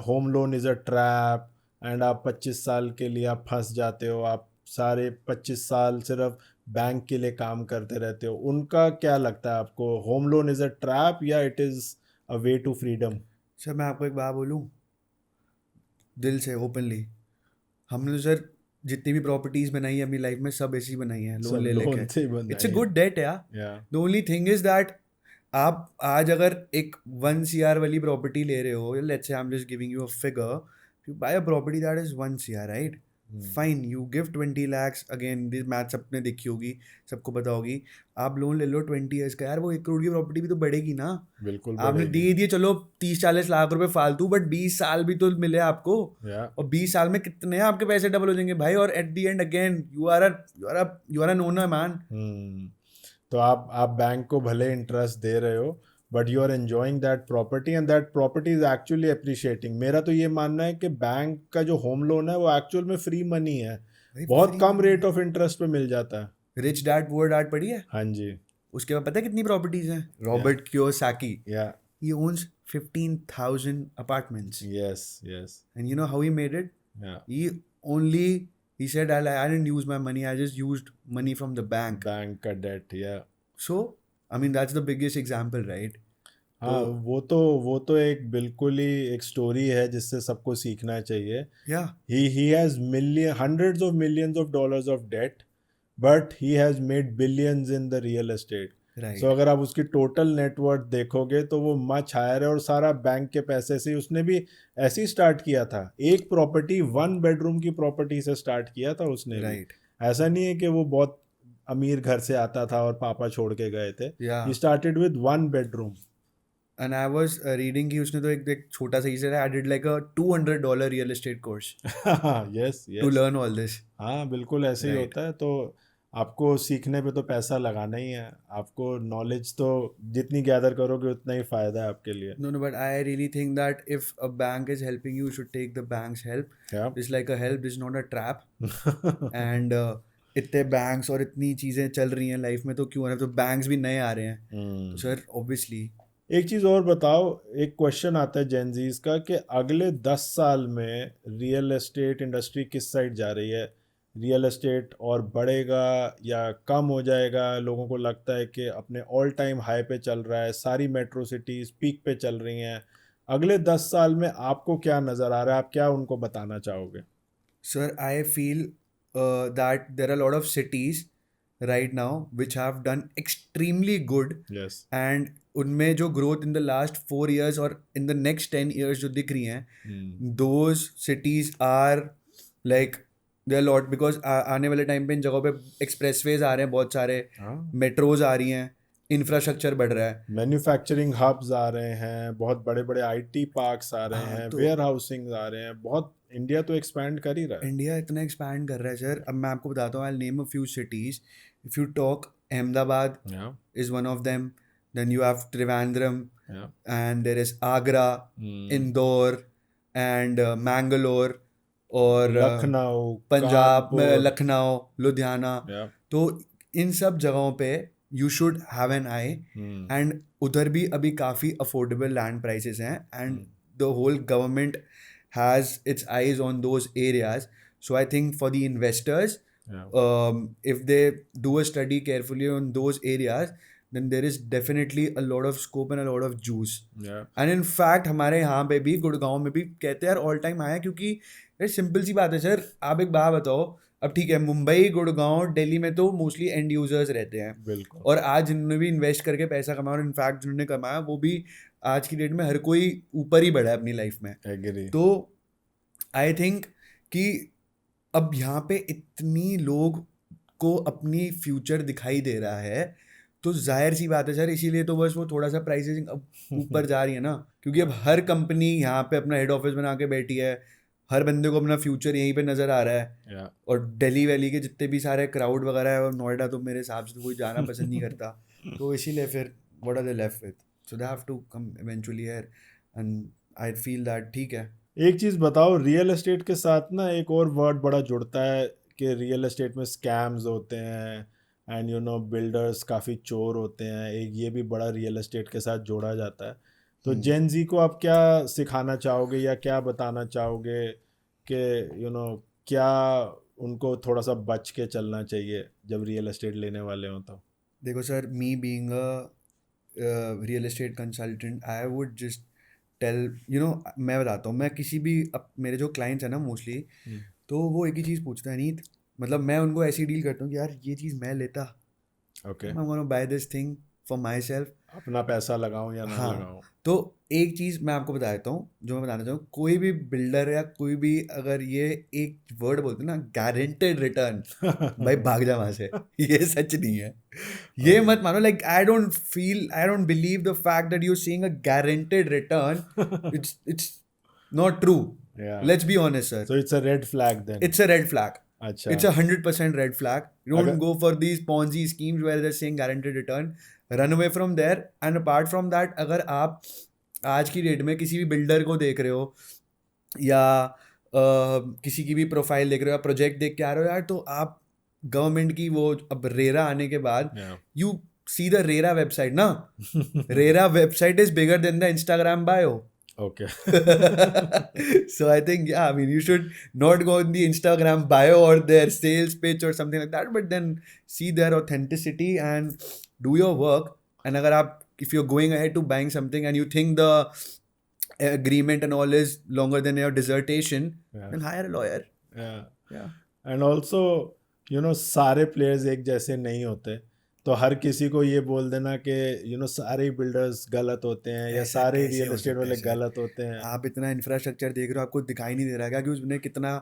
home loan is a trap, and आप 25 साल के लिए आप फंस जाते हो, आप सारे 25 साल सिर्फ बैंक के लिए काम करते रहते हो. उनका क्या लगता है आपको, home loan is a trap या it is a way to freedom? Sir मैं आपको एक बात बोलूँ दिल से, ओपनली, हमने तो सर जितनी भी प्रॉपर्टीज बनाई है अपनी लाइफ में, सब ऐसी बनाई है लोन सब ले लेके. लोन से ही बन इट्स अ रही गुड डेट या. है. The only thing is that आप आज अगर एक 1 CR वाली प्रॉपर्टी ले रहे हो, let's say I am just giving you a figure, you buy a property that is 1 CR, right? Fine, you give 20 lakhs, again this math सबने देखी होगी, सबको पता होगी. आप लोन ले लो 20 years का, यार वो 1 करोड़ की प्रॉपर्टी भी तो बढ़ेगी ना. बिल्कुल आपने बढ़ेगी. दे दिए चलो 30-40 लाख रुपए फालतू, बट 20 साल भी तो मिले आपको. या और 20 साल में कितने आपके पैसे डबल हो जाएंगे भाई. और at the end again you are an owner man. तो आप बैंक को भले इंटरेस्ट दे रहे हो, but you are enjoying that property and that property is actually appreciating. मेरा तो ये मानना है कि बैंक का जो होम लोन है वो एक्चुअल में फ्री मनी है, भाई बहुत फ्री कम मनी रेट है. ऑफ इंटरेस्ट पे मिल जाता है. रिच डैड पुअर डैड पढ़ी है? हाँ जी. उसके बाद पता है कितनी प्रॉपर्टीज हैं? या रॉबर्ट कियोसाकी, या he owns 15,000 apartments. Yes yes. And you know how he made it? या He only, he said, I didn't use my money, I just used money from the bank. Bank का date. या So, I mean, that's the biggest example, right? हाँ, तो वो तो एक बिल्कुल ही एक स्टोरी है जिससे सबको सीखना चाहिए. yeah, He has hundreds of millions of dollars of debt, but he has made billions in the real estate. right. So अगर आप उसकी टोटल नेटवर्थ देखोगे तो वो मच हायर है, और सारा बैंक के पैसे से. उसने भी ऐसे ही स्टार्ट किया था, एक प्रॉपर्टी 1 bedroom की प्रॉपर्टी से स्टार्ट किया था उसने भी. Right. ऐसा नहीं है कि वो बहुत अमीर घर से आता था और पापा छोड़ के गए थे. Yeah. He started with 1 bedroom. And I was reading कि उसने तो एक छोटा सा ही से, I did like a $200 real estate course yes to yes. learn all this. हाँ बिल्कुल ऐसे ही Right. होता है. तो आपको सीखने पे तो पैसा लगाना ही है. आपको नॉलेज तो जितनी गैदर करोगे उतना ही फ़ायदा है आपके लिए. No, but I really think that if a bank is helping you, you should take the bank's help. Yeah. It's like a help, it's not a trap. And इतने बैंक्स और इतनी चीज़ें चल रही हैं लाइफ में, तो क्यों ना, तो बैंक्स भी नए आ रहे हैं. तो सर ऑब्वियसली एक चीज़ और बताओ, एक क्वेश्चन आता है जेनजीज का कि अगले 10 साल में रियल एस्टेट इंडस्ट्री किस साइड जा रही है? रियल एस्टेट और बढ़ेगा या कम हो जाएगा? लोगों को लगता है कि अपने ऑल टाइम हाई पे चल रहा है, सारी मेट्रो सिटीज़ पीक पे चल रही हैं. अगले 10 साल में आपको क्या नज़र आ रहा है? आप क्या उनको बताना चाहोगे? Sir I feel that there are a lot of cities right now which have done extremely good, yes. and उनमें जो growth in the last 4 years और इन द नेक्स्ट 10 years जो दिख रही हैं, those cities are like they are lot, because आने वाले time पे इन जगहों पे एक्सप्रेसवेज आ रहे हैं, बहुत सारे मेट्रोज आ रही हैं, इंफ्रास्ट्रक्चर बढ़ रहा है, मैन्युफैक्चरिंग हब्स आ रहे हैं, बहुत बड़े बड़े आईटी पार्क्स आ रहे हैं, तो वेयर हाउसिंग आ रहे हैं. बहुत इंडिया तो एक्सपैंड कर ही रहा है. इंडिया इतना एक्सपैंड कर रहा है सर. अब मैं आपको बताता हूँ, I name a few cities. If you talk, Ahmedabad Yeah, is one of them. Then you have Trivandrum, yeah. and there is Agra, Indore, and Mangalore, और लखनऊ, पंजाब में कानपुर. लखनऊ, लुधियाना. Yeah. तो इन सब जगहों पे you should have an eye. And उधर भी अभी काफ़ी अफोर्डेबल लैंड प्राइसेस हैं, and the whole government has its eyes on those areas. So I think for the investors, Yeah. if they do a study carefully on those areas, then there is definitely a lot of scope and a lot of juice. Yeah. And in fact हमारे यहाँ पे भी, गुड़गांव में भी कहते हैं यार all time आया, क्योंकि यार सिंपल सी बात है सर. आप एक बात बताओ, अब ठीक है मुंबई, गुड़गांव, दिल्ली में तो मोस्टली एंड यूजर्स रहते हैं, बिल्कुल. और आज जिन्होंने भी इन्वेस्ट करके पैसा कमाया, और इनफैक्ट जिन्होंने कमाया वो भी आज की डेट में हर कोई ऊपर ही बढ़ा है अपनी लाइफ में. एग्री. तो आई थिंक कि अब यहाँ पे इतनी लोग को अपनी फ्यूचर दिखाई दे रहा है, तो जाहिर सी बात है सर, इसीलिए तो बस वो थोड़ा सा प्राइसेसिंग अब ऊपर जा रही है ना, क्योंकि अब हर कंपनी यहाँ पे अपना हेड ऑफिस बना के बैठी है, हर बंदे को अपना फ्यूचर यहीं पे नज़र आ रहा है. Yeah. और दिल्ली वैली के जितने भी सारे क्राउड वगैरह है, और नोएडा तो मेरे हिसाब से तो कोई जाना पसंद नहीं करता. तो इसीलिए फिर what are they left with? so they have to come eventually here, and I feel that ठीक है. एक चीज बताओ, रियल एस्टेट के साथ ना एक और वर्ड बड़ा जुड़ता है कि रियल एस्टेट में स्कैम्स होते हैं एंड बिल्डर्स काफ़ी चोर होते हैं, एक ये भी बड़ा रियल एस्टेट के साथ जोड़ा जाता है। तो जेन जी को आप क्या सिखाना चाहोगे या क्या बताना चाहोगे कि क्या उनको थोड़ा सा बच के चलना चाहिए जब रियल एस्टेट लेने वाले हों तो? देखो sir, me being a real estate consultant, I would just tell मैं बताता हूँ, मैं किसी भी मेरे जो क्लाइंट्स हैं ना मोस्टली, तो वो एक ही चीज़ पूछता है नीत, मतलब मैं उनको ऐसी डील करता हूँ कि यार ये चीज़ मैं लेता, okay, I want to buy this thing for myself. अपना पैसा लगाऊं या ना हाँ, लगाऊं? तो एक चीज़ मैं आपको बता देता हूँ जो मैं बताना चाहूँ, कोई भी बिल्डर या कोई भी अगर ये एक वर्ड बोलते हैं ना, गारंटेड रिटर्न, भाई भाग जा वहाँ से. ये सच नहीं है, ये मत मानो. Like I don't believe the fact that you seeing a guaranteed return. It's not true. Yeah. Let's be honest sir. So it's a red flag then. It's a red flag. अच्छा, It's 100% red flag. You don't अगर go for these Ponzi schemes where they're saying guaranteed return. Run away from there. And apart from that, अगर आप आज की date में किसी भी builder को देख रहे हो या किसी की भी प्रोफाइल देख रहे हो या प्रोजेक्ट देख के आ रहे हो यार, तो आप गवर्नमेंट की वो अब रेरा आने के बाद yeah. You see the RERA website ना. RERA website is bigger than the Instagram bio. Okay. So I think, yeah, I mean, you should not go on the Instagram bio or their sales pitch or something like that, but then see their authenticity and do your work. And if you're going ahead to buying something and you think the agreement and all is longer than your dissertation, Yeah. then hire a lawyer. Yeah. Yeah. And also, सारे players एक जैसे नहीं होते, तो हर किसी को ये बोल देना कि सारे बिल्डर्स गलत होते हैं या सारे ऐसे रियल हो एस्टेट सकता है वाले सर. गलत होते हैं. आप इतना इंफ्रास्ट्रक्चर देख रहे हो, आपको दिखाई नहीं दे रहा क्या कि उसने कितना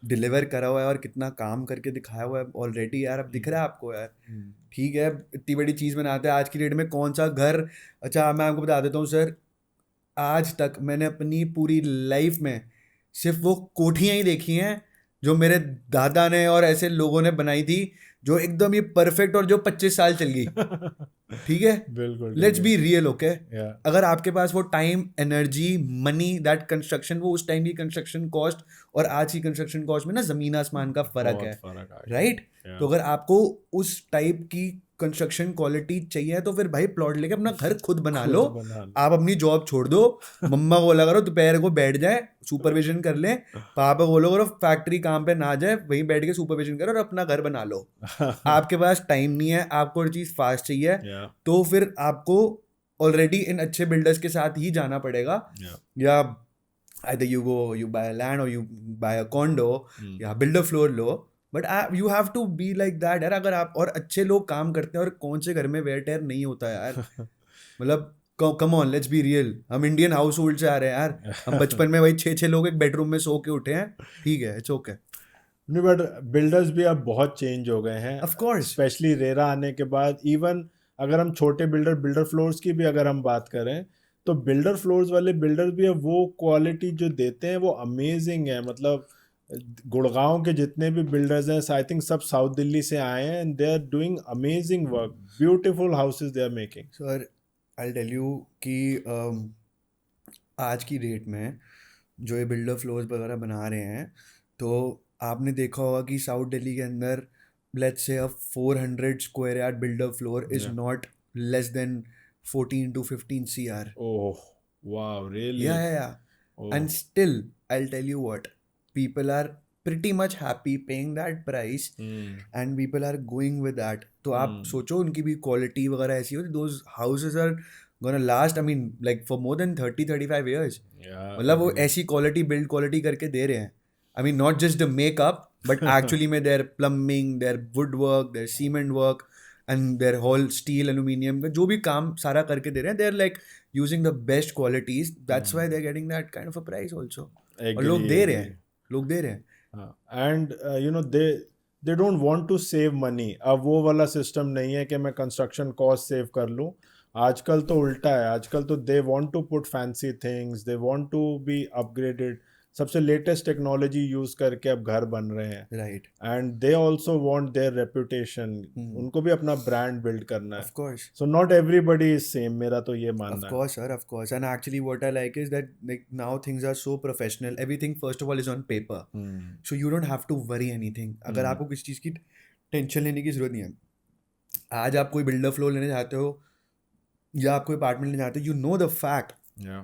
डिलीवर करा हुआ है और कितना काम करके दिखाया हुआ है ऑलरेडी यार. अब दिख रहा है आपको यार. ठीक है, इतनी बड़ी चीज़ बनाते हैं आज की डेट में. कौन सा घर, अच्छा मैं आपको बता देता हूँ सर, आज तक मैंने अपनी पूरी लाइफ में सिर्फ वो कोठियाँ ही देखी हैं जो मेरे दादा ने और ऐसे लोगों ने बनाई थी, जो एकदम ही परफेक्ट और जो 25 साल चल गई. ठीक है, बिल्कुल. Let's be real. Okay, Yeah. अगर आपके पास वो time, energy, money, that construction, वो उस टाइम की कंस्ट्रक्शन कॉस्ट और आज की कंस्ट्रक्शन कॉस्ट में ना जमीन आसमान का फर्क बहुत है, फर्क आ राइट? Yeah. तो अगर आपको उस टाइप की कंस्ट्रक्शन क्वालिटी चाहिए तो फिर भाई प्लॉट लेके अपना घर खुद बना लो. आप अपनी जॉब छोड़ दो, मम्मा को बोला करो दोपहर को बैठ जाए सुपरविजन कर ले, पापा को बोलो करो फैक्ट्री काम पे ना जाए, वहीं बैठ के सुपरविजन करो और अपना घर बना लो. आपके पास टाइम नहीं है, आपको हर चीज़ फास्ट चाहिए, Yeah. तो फिर आपको ऑलरेडी इन अच्छे बिल्डर्स के साथ ही जाना पड़ेगा. Yeah. या either you buy a land or you buy a condo, या build a floor लो, but you have to be like that यार. अगर आप, और अच्छे लोग काम करते हैं, और कौन से घर में वेयर टेयर नहीं होता यार. मतलब come on, let's be real. हम इंडियन हाउस होल्ड से आ रहे हैं यार. हम बचपन में भाई 6 लोग एक बेडरूम में सो के उठे हैं. ठीक है, इट्स ओके. नहीं, बट बिल्डर्स भी अब बहुत चेंज हो गए हैं, ऑफ कोर्स. स्पेशली रेरा आने के बाद. इवन अगर हम छोटे बिल्डर फ्लोर्स की भी अगर हम बात करें, तो बिल्डर फ्लोर्स वाले बिल्डर भी अब वो क्वालिटी जो देते हैं वो अमेजिंग है. मतलब गुड़गांव के जितने भी बिल्डर्स हैं, आई थिंक सब साउथ दिल्ली से आए हैं, and they are doing amazing work, beautiful houses they are making. Sir I tell you कि आज की डेट में जो ये बिल्डर फ्लोर्स वगैरह बना रहे हैं, तो आपने देखा होगा कि साउथ दिल्ली के अंदर let's say 400 square yard builder floor is Yeah. Not less than 14 to 15 CR. Oh wow, really? Yeah. And still, I'll tell you what, people are pretty much happy paying that price, and people are going with that. तो आप सोचो उनकी भी quality वगैरह ऐसी हो, those houses are gonna last, I mean, like for more than 30-35 years. मतलब वो ऐसी क्वालिटी, बिल्ड क्वालिटी करके दे रहे हैं. I mean, not just the makeup, but actually में their plumbing, their woodwork, their cement work, and their whole steel, aluminium, जो भी काम सारा करके दे रहे हैं, they're like using the best qualities. That's why they're getting that kind of a price also. और लोग दे रहे हैं, लोग दे रहे हैं. And they don't want to save money. अब वो वाला सिस्टम नहीं है कि मैं कंस्ट्रक्शन कॉस्ट सेव कर लूँ. आजकल तो उल्टा है. आजकल तो they want to put fancy things, they want to be upgraded. सबसे लेटेस्ट टेक्नोलॉजी यूज करके अब घर बन रहे हैं, right, and they also want their reputation, उनको भी अपना ब्रांड बिल्ड करना है. Of course. So not everybody is same, मेरा तो ये Of मानना है. course, sir, of course. And actually, what I like is that like now things are so professional. Everything, first of all, is on paper. So you don't have to worry anything. अगर आपको किसी चीज़ की tension लेने की जरूरत नहीं है. आज आप कोई बिल्डर फ्लोर लेने जाते हो या आप कोई अपार्टमेंट लेने जाते हो, you know the fact Yeah,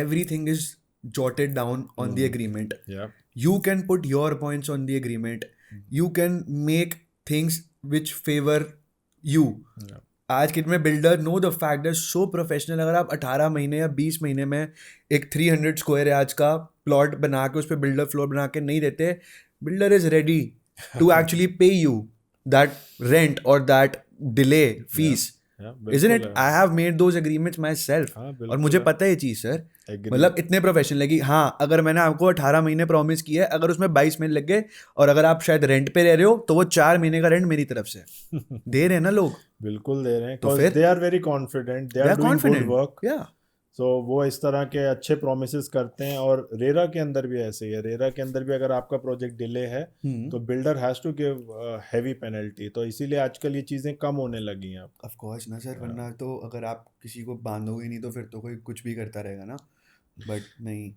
everything is jotted down on the agreement. yeah, You can put your points on the agreement. You can make things which favor you. yeah. आज के में builder no the fact that so professional. अगर आप 18 महीने या 20 महीने में एक 300 स्क्वायर यार्ड्स का प्लॉट बना के उस पर बिल्डर फ्लोर बना के नहीं देते, builder is ready to actually pay you that rent और that delay fees. Yeah, Isn't it? बिल्कुल I have made those agreements myself. हाँ, और बिल्कुल मुझे है. पता है ये चीज़ सर. Agree. मतलब इतने प्रोफेशनल है कि हाँ, अगर मैंने आपको 18 महीने प्रॉमिस किया है, अगर उसमें 22 महीने लग गए और अगर आप शायद रेंट पे रह रहे हो तो वो 4 महीने का रेंट मेरी तरफ से दे रहे हैं ना लोग. बिल्कुल दे रहे हैं, तो because फिर? they are very confident, they They are are doing good confident. work. Yeah. सो वो इस तरह के अच्छे प्रोमिस करते हैं. और रेरा के अंदर भी ऐसे ही है. रेरा के अंदर भी अगर आपका प्रोजेक्ट डिले है तो builder has to give heavy penalty. तो इसीलिए आजकल ये चीज़ें कम होने लगी हैं. ऑफ कोर्स ना सर, वरना तो अगर आप किसी को बांधोगे नहीं तो फिर तो कोई कुछ भी करता रहेगा ना. बट नहीं.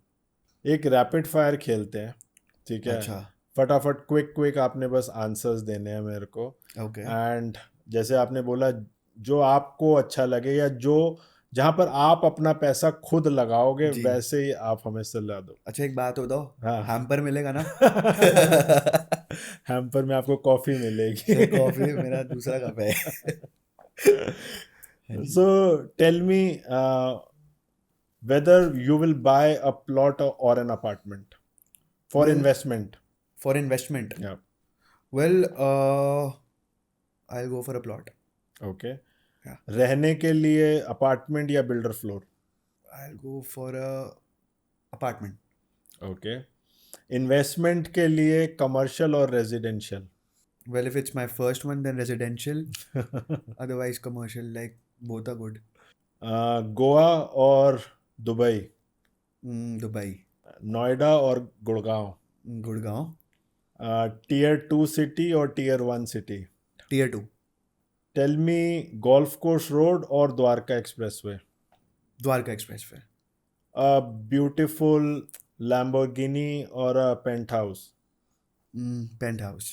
एक रैपिड फायर खेलते हैं, ठीक है? अच्छा, फटाफट क्विक आपने बस आंसर्स देने हैं मेरे को. ओके. एंड जैसे आपने बोला, जो आपको अच्छा लगे या जो जहाँ पर आप अपना पैसा खुद लगाओगे जी. वैसे ही आप हमें सलाह दो. अच्छा, एक बात बताओ, हाँ. हैम्पर मिलेगा ना? हैम्पर में आपको कॉफी मिलेगी. सर, कॉफी मेरा दूसरा कप है. So tell me, whether you will buy a plot or an apartment for Well, investment. For investment, Yeah. well, I'll go for a plot. Okay. Yeah. रहने के लिए apartment या builder floor? I'll go for a apartment. Okay. Investment के लिए commercial और residential? Well, if it's my first one, then residential. Otherwise, commercial. Like both are good. Goa और Dubai? Dubai, Noida और Gurgaon? Gurgaon, tier 2 city और tier 1 city? Tier 2, tell me, golf course road और Dwarka expressway? Dwarka Expressway. Beautiful Lamborghini और paint house? Penthouse.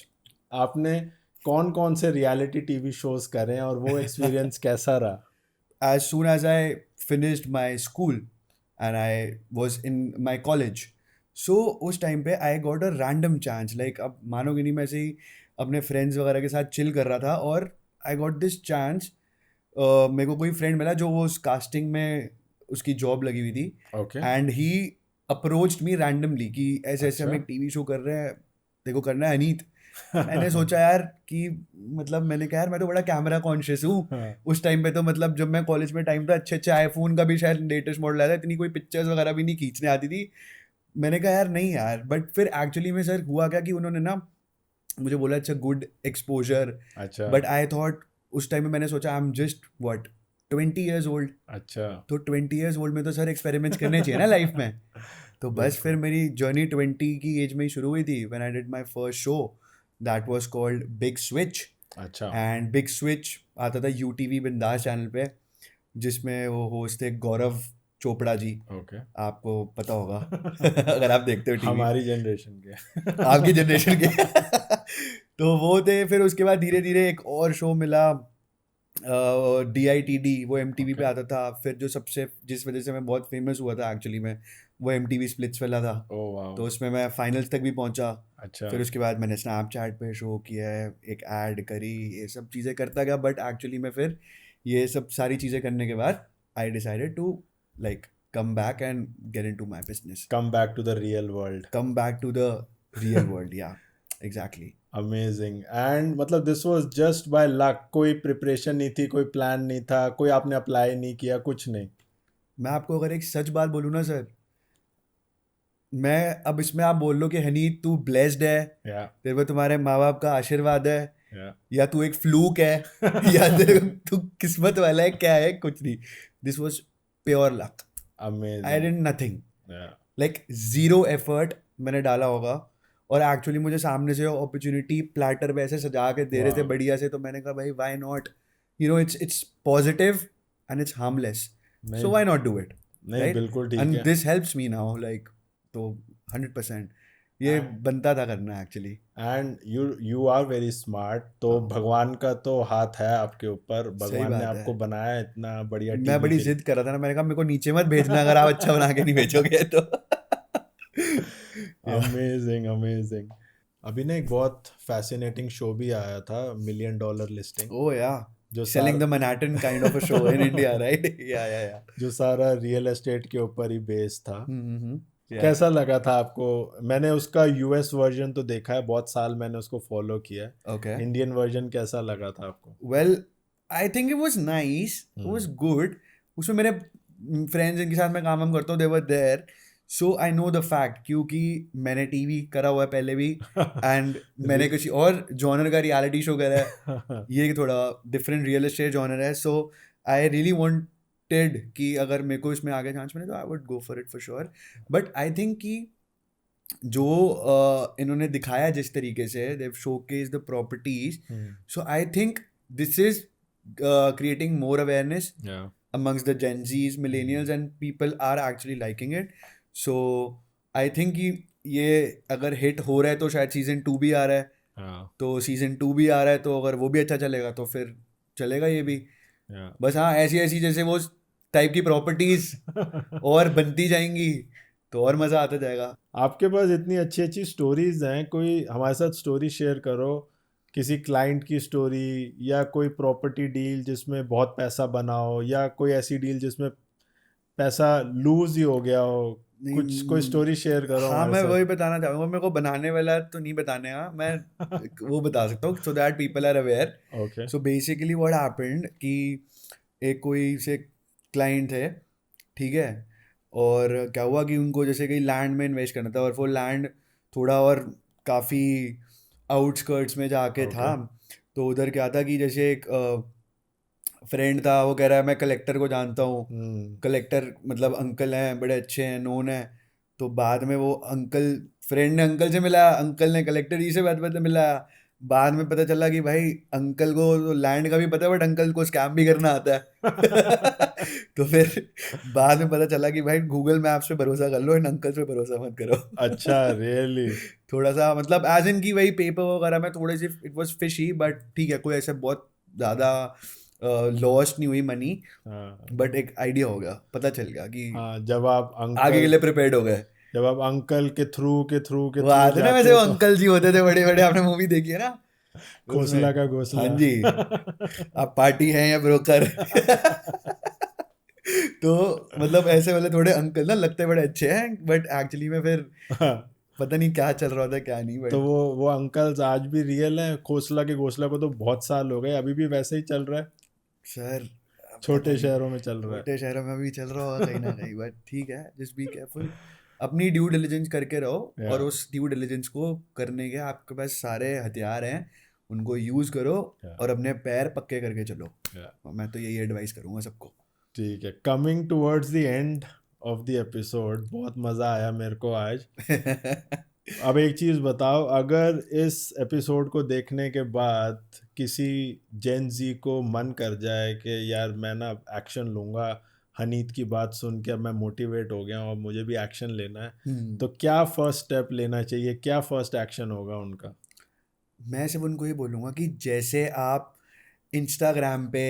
आपने कौन कौन से reality TV shows करे हैं और वो एक्सपीरियंस कैसा रहा? As soon as I finished my school and I was in my college, so उस टाइम पे I got a random chance. Like अब मानोगे नहीं, मैं ऐसे ही अपने फ्रेंड्स वगैरह के साथ चिल कर रहा था और I got this chance. मेरे को कोई फ्रेंड मिला जो वो उस कास्टिंग में उसकी जॉब लगी हुई थी okay. And he approached me randomly कि ऐसे ऐसे हम अच्छा. एक टीवी शो कर रहे हैं, देखो करना है अनीत. मैंने सोचा यार कि मतलब मैंने कहा यार मैं तो बड़ा कैमरा कॉन्शियस हूँ. हाँ. उस टाइम पे तो मतलब जब मैं कॉलेज में टाइम था, अच्छे अच्छे आईफोन का भी शायद लेटेस्ट मॉडल आया था, इतनी कोई पिक्चर्स वगैरह भी नहीं खींचने आती थी. मैंने कहा यार नहीं यार. बट फिर एक्चुअली में सर हुआ क्या कि उन्होंने ना मुझे बोला अच्छा गुड एक्सपोजर. अच्छा. बट आई थॉट उस टाइम में मैंने सोचा आई am just what 20 years old. अच्छा. तो 20 years old में तो सर एक्सपेरिमेंट्स करने चाहिए ना लाइफ में. तो बस फिर मेरी जर्नी 20 की एज में ही शुरू हुई थी when I did my first show that was called big switch. अच्छा. एंड बिग स्विच आता था यूटीवी बिंदास चैनल पे, जिसमें वो होस्ट थे गौरव चोपड़ा जी. ओके. आपको पता होगा अगर आप देखते हो टीवी. हमारी जनरेशन के. आपकी जनरेशन के. तो वो थे. फिर उसके बाद धीरे धीरे एक और शो मिला DITD, वो MTV पे आता था. फिर जो सबसे जिस वजह से मैं बहुत फेमस हुआ था एक्चुअली में, वो MTV स्प्लिट्स वाला था. Oh wow. तो उसमें मैं फाइनल्स तक भी पहुंचा. अच्छा. फिर उसके बाद मैंने स्नैपचैट पे शो किया है, एक ऐड करी, ये सब चीज़ें करता गया. बट एक्चुअली में फिर ये सब सारी चीज़ें करने के बाद I decided to like come back and get into my business. Come back to the real world. Come back to the real world. Yeah, exactly. Amazing. And मतलब this was just by luck. कोई preparation नहीं थी, कोई plan नहीं था, कोई आपने apply नहीं किया, कुछ नहीं? मैं आपको अगर एक सच बात बोलूँ ना सर, मैं अब इसमें आप बोल लो कि हनीत तू ब्लेस्ड है, Yeah. तेरे पे तुम्हारे माँ बाप का आशीर्वाद है, Yeah. या तू एक फ्लूक है या तू किस्मत वाला है, क्या है, कुछ नहीं. This was pure luck. Amazing. I did nothing. Yeah. Like zero effort मैंने डाला होगा और एक्चुअली मुझे सामने से अपॉर्चुनिटी प्लेटर पे ऐसे सजा के दे रहे थे Wow. बढ़िया से, तो मैंने कहा भाई why not, you know it's positive and it's harmless, नहीं so why not do it, नहीं राइट? बिल्कुल ठीक एंड है। This helps me now, like तो 100% ये And- बनता था करना actually. And you are very smart, तो भगवान का तो हाथ है आपके ऊपर, सही भगवान ने बात आपको है। बनाया इतना बढ़िया मैं टीवी बड़ी के जिद कर रहा था ना, मैंने कहा मेरे को नीचे मत भेजना अगर आप अच्छा बना के नहीं भेजोगे तो। लिए। Amazing amazing. अभी ना एक बहुत फैसिनेटिंग शो भी आया था, मिलियन डॉलर लिस्टिंग, ओह या, जो selling the Manhattan kind of a show in India, right? या जो सारा रियल एस्टेट के ऊपर ही बेस्ड था। या कैसा लगा था आपको? मैंने उसका यूएस वर्जन तो देखा है, बहुत साल मैंने उसको फॉलो किया है। ओके। इंडियन वर्जन कैसा लगा था आपको? Well, I think it was nice, it was good. उसमें मेरे फ्रेंड्स जिनके साथ मैं काम करता हूँ they were there, so I know the fact, क्योंकि मैंने टीवी करा हुआ है पहले भी एंड मैंने किसी और जॉनर का रियलिटी शो करा है, ये थोड़ा डिफरेंट रियल एस्टेट जॉनर है, सो आई रियली वांटेड कि अगर मेरे को इसमें आगे चांस मिले तो I would go for it for sure. But I think कि जो इन्होंने दिखाया जिस तरीके से they've showcase the properties, so I think this is creating more awareness Yeah. amongst the Gen Zs, millennials, and people are actually liking it. So I think कि ये अगर हिट हो रहा है तो शायद सीजन 2 भी आ रहा है, Yeah. तो सीजन 2 भी आ रहा है तो अगर वो भी अच्छा चलेगा तो फिर चलेगा ये भी। Yeah. बस हाँ, ऐसी ऐसी जैसे वो टाइप की प्रॉपर्टीज और बनती जाएंगी तो और मज़ा आता जाएगा। आपके पास इतनी अच्छी अच्छी स्टोरीज हैं, कोई हमारे साथ स्टोरी शेयर करो, किसी क्लाइंट की स्टोरी या कोई प्रॉपर्टी डील जिसमें बहुत पैसा बना हो, या कोई ऐसी डील जिसमें पैसा लूज ही हो गया हो। कुछ कोई स्टोरी शेयर करो हाँ, हमारे मैं साथ। वही बताना चाहूँगा, मेरे को बनाने वाला तो नहीं बताने का, मैं वो बता सकता हूँ so that people are aware. Okay. So basically what happened कि एक कोई से क्लाइंट थे, ठीक है, और क्या हुआ कि उनको जैसे कहीं लैंड में इन्वेस्ट करना था और वो लैंड थोड़ा और काफ़ी आउटस्कर्ट्स में जाके था, तो उधर क्या था कि जैसे एक फ्रेंड था, वो कह रहा है मैं कलेक्टर को जानता हूँ, कलेक्टर मतलब अंकल हैं, बड़े अच्छे हैं, नोन है। तो बाद में वो अंकल, फ्रेंड ने अंकल से मिला, अंकल ने कलेक्टर जी से बात मिला, बाद में पता चला कि भाई अंकल को तो लैंड का भी पता है बट अंकल को स्कैम भी करना आता है। तो फिर बाद में पता चला कि भाई गूगल मैप्स पे भरोसा कर लो, इन अंकल पे भरोसा मत करो। अच्छा, रियली? थोड़ा सा मतलब एज इन की वही पेपर वगैरह में थोड़े से इट वाज फिशी, बट ठीक है, कोई ऐसे बहुत ज़्यादा लॉस्ट नहीं हुई मनी, बट एक आइडिया हो गया, पता चल गया कि हाँ, जब आप आगे के अंकल लिए प्रिपेयर्ड हो गए। जब आप अंकल के वो थ्रू आते ना जाते वैसे हो वो तो अंकल जी होते थे बड़े बड़े, आपने मूवी देखी है ना घोसला उसमें? का हाँ घोसला। जी, आप पार्टी हैं या ब्रोकर। तो मतलब ऐसे वाले थोड़े अंकल ना लगते बड़े अच्छे हैं बट एक्चुअली में फिर पता नहीं क्या चल रहा था क्या नहीं, तो बट वो अंकल्स आज भी रियल हैं? घोसला के घोसला को तो बहुत साल हो गए, अभी भी वैसे ही चल रहा है? सर पता छोटे नहीं, शहरों में चल रहा है? छोटे शहरों में भी चल रहा होगा कहीं ना कहीं, बट ठीक है, जस्ट बी केयरफुल, अपनी ड्यू डिलिजेंस करके रहो, या और उस ड्यू डिलिजेंस को करने के आपके पास सारे हथियार हैं, उनको यूज़ करो या और अपने पैर पक्के करके चलो। या मैं तो यही एडवाइस करूंगा सबको। ठीक है। Coming towards the end of the episode, बहुत मज़ा आया मेरे को आज। अब एक चीज़ बताओ, अगर इस एपिसोड को देखने के बाद किसी जेन जी को मन कर जाए कि यार मैं ना एक्शन लूँगा, हनीत की बात सुन के अब मैं मोटिवेट हो गया हूँ, अब मुझे भी एक्शन लेना है, तो क्या फर्स्ट स्टेप लेना चाहिए? क्या फर्स्ट एक्शन होगा उनका? मैं सिर्फ उनको ये बोलूँगा कि जैसे आप इंस्टाग्राम पे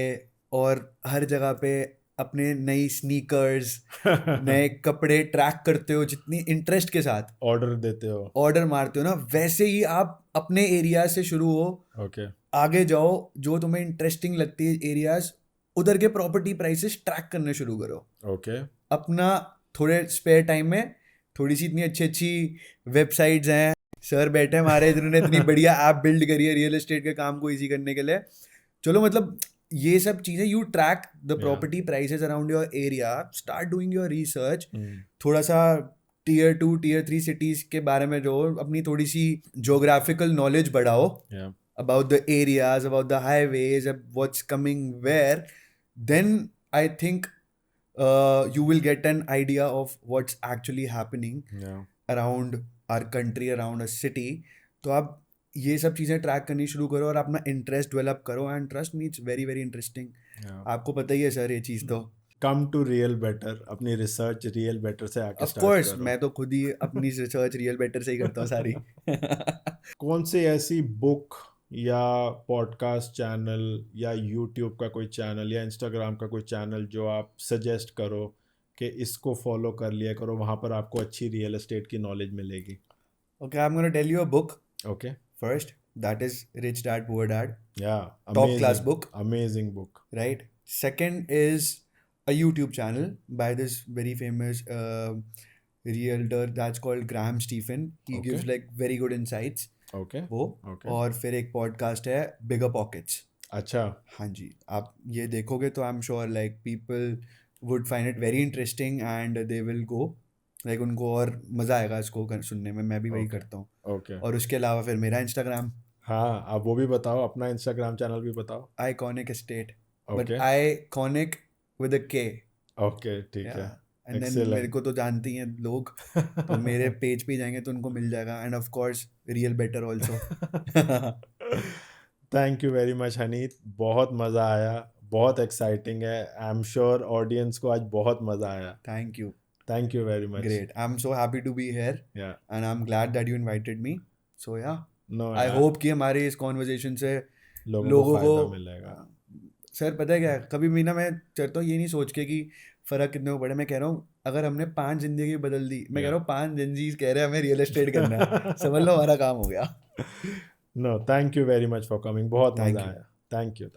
और हर जगह पे अपने नई स्नीकर्स, नए कपड़े ट्रैक करते हो जितनी इंटरेस्ट के साथ, ऑर्डर देते हो? ऑर्डर मारते हो ना, वैसे ही आप अपने एरिया से शुरू हो, ओके। आगे जाओ, जो तुम्हें इंटरेस्टिंग लगती है एरियाज, उधर के प्रॉपर्टी प्राइसेस ट्रैक करने शुरू करो। ओके। अपना थोड़े स्पेयर टाइम में थोड़ी सी इतनी अच्छी अच्छी वेबसाइट्स हैं, सर बैठे हमारे जिन्होंने इतनी बढ़िया ऐप बिल्ड करी है रियल एस्टेट के काम को इजी करने के लिए। चलो मतलब ये सब चीज़ें, you track the property prices around your area, start doing your research, थोड़ा सा टीयर 2 टीयर 3 सिटीज़ के बारे में जो अपनी थोड़ी सी जोग्राफिकल नॉलेज बढ़ाओ about the areas, about the highways, what's coming where, then I think you will get an idea of what's actually happening Yeah. around our country, around a city. तो आप ये सब चीज़ें ट्रैक करनी शुरू करो और अपना इंटरेस्ट डेवलप करो, and trust me it's very very interesting. Yeah. आपको पता ही है सर ये चीज़ तो. कम टू रियल बेटर, अपनी रिसर्च रियल बेटर से आके ऑफ स्टार्ट कोर्स करो. मैं तो खुद ही अपनी रिसर्च रियल बेटर से ही करता हूँ सारी. कौन सी ऐसी बुक या पॉडकास्ट चैनल या यूट्यूब का कोई चैनल या इंस्टाग्राम का कोई चैनल जो आप सजेस्ट करो कि इसको फॉलो कर लिया करो, वहाँ पर आपको अच्छी रियल एस्टेट की नॉलेज मिलेगी? Okay, I'm gonna tell you a book okay. first. That is Rich Dad Poor Dad, या. top class book, amazing book. right? Second is a YouTube channel by this very famous realtor that's called Graham Stephan. He Okay. gives like very good insights. Okay. वो Okay. और फिर एक podcast है बिगर pockets. अच्छा. हाँ जी, आप ये देखोगे तो I am sure like people would find it very interesting and they will go, like उनको और मज़ा आएगा इसको सुनने में. मैं भी वही Okay. करता हूँ. ओके. और उसके अलावा फिर मेरा इंस्टाग्राम हाँ, आप वो भी बताओ, अपना इंस्टाग्राम चैनल भी बताओ. Iconic estate, but okay. Iconic with a K. Okay, ठीक है. And then Excellent. मेरे को तो जानती हैं लोग, तो मेरे पेज पे जाएंगे तो उनको मिल जाएगा. And of course real better also. Thank you very much Haneet, बहुत मज़ा आया, बहुत एक्साइटिंग है. आई एम श्योर ऑडियंस को आज बहुत मज़ा आया. Thank you. Thank you very much. Great. I'm so happy to be here या. and I'm glad that you invited me. So yeah, no, I hope कि हमारे इस conversation से लोगों लोगों को फायदा को मिलेगा. सर पता है क्या है? कभी भी ना मैं चलता हूँ ये नहीं सोच के कि फर्क कितने को पड़े. मैं कह रहा हूँ अगर हमने 5 जिंदगी बदल दी, मैं कह रहा हूँ 5 जिंदगी कह रहे हैं हमें रियल एस्टेट करना है. समझ लो हमारा काम हो गया. No, thank you very much for coming, बहुत Thank मज़ा you. आया. Thank you.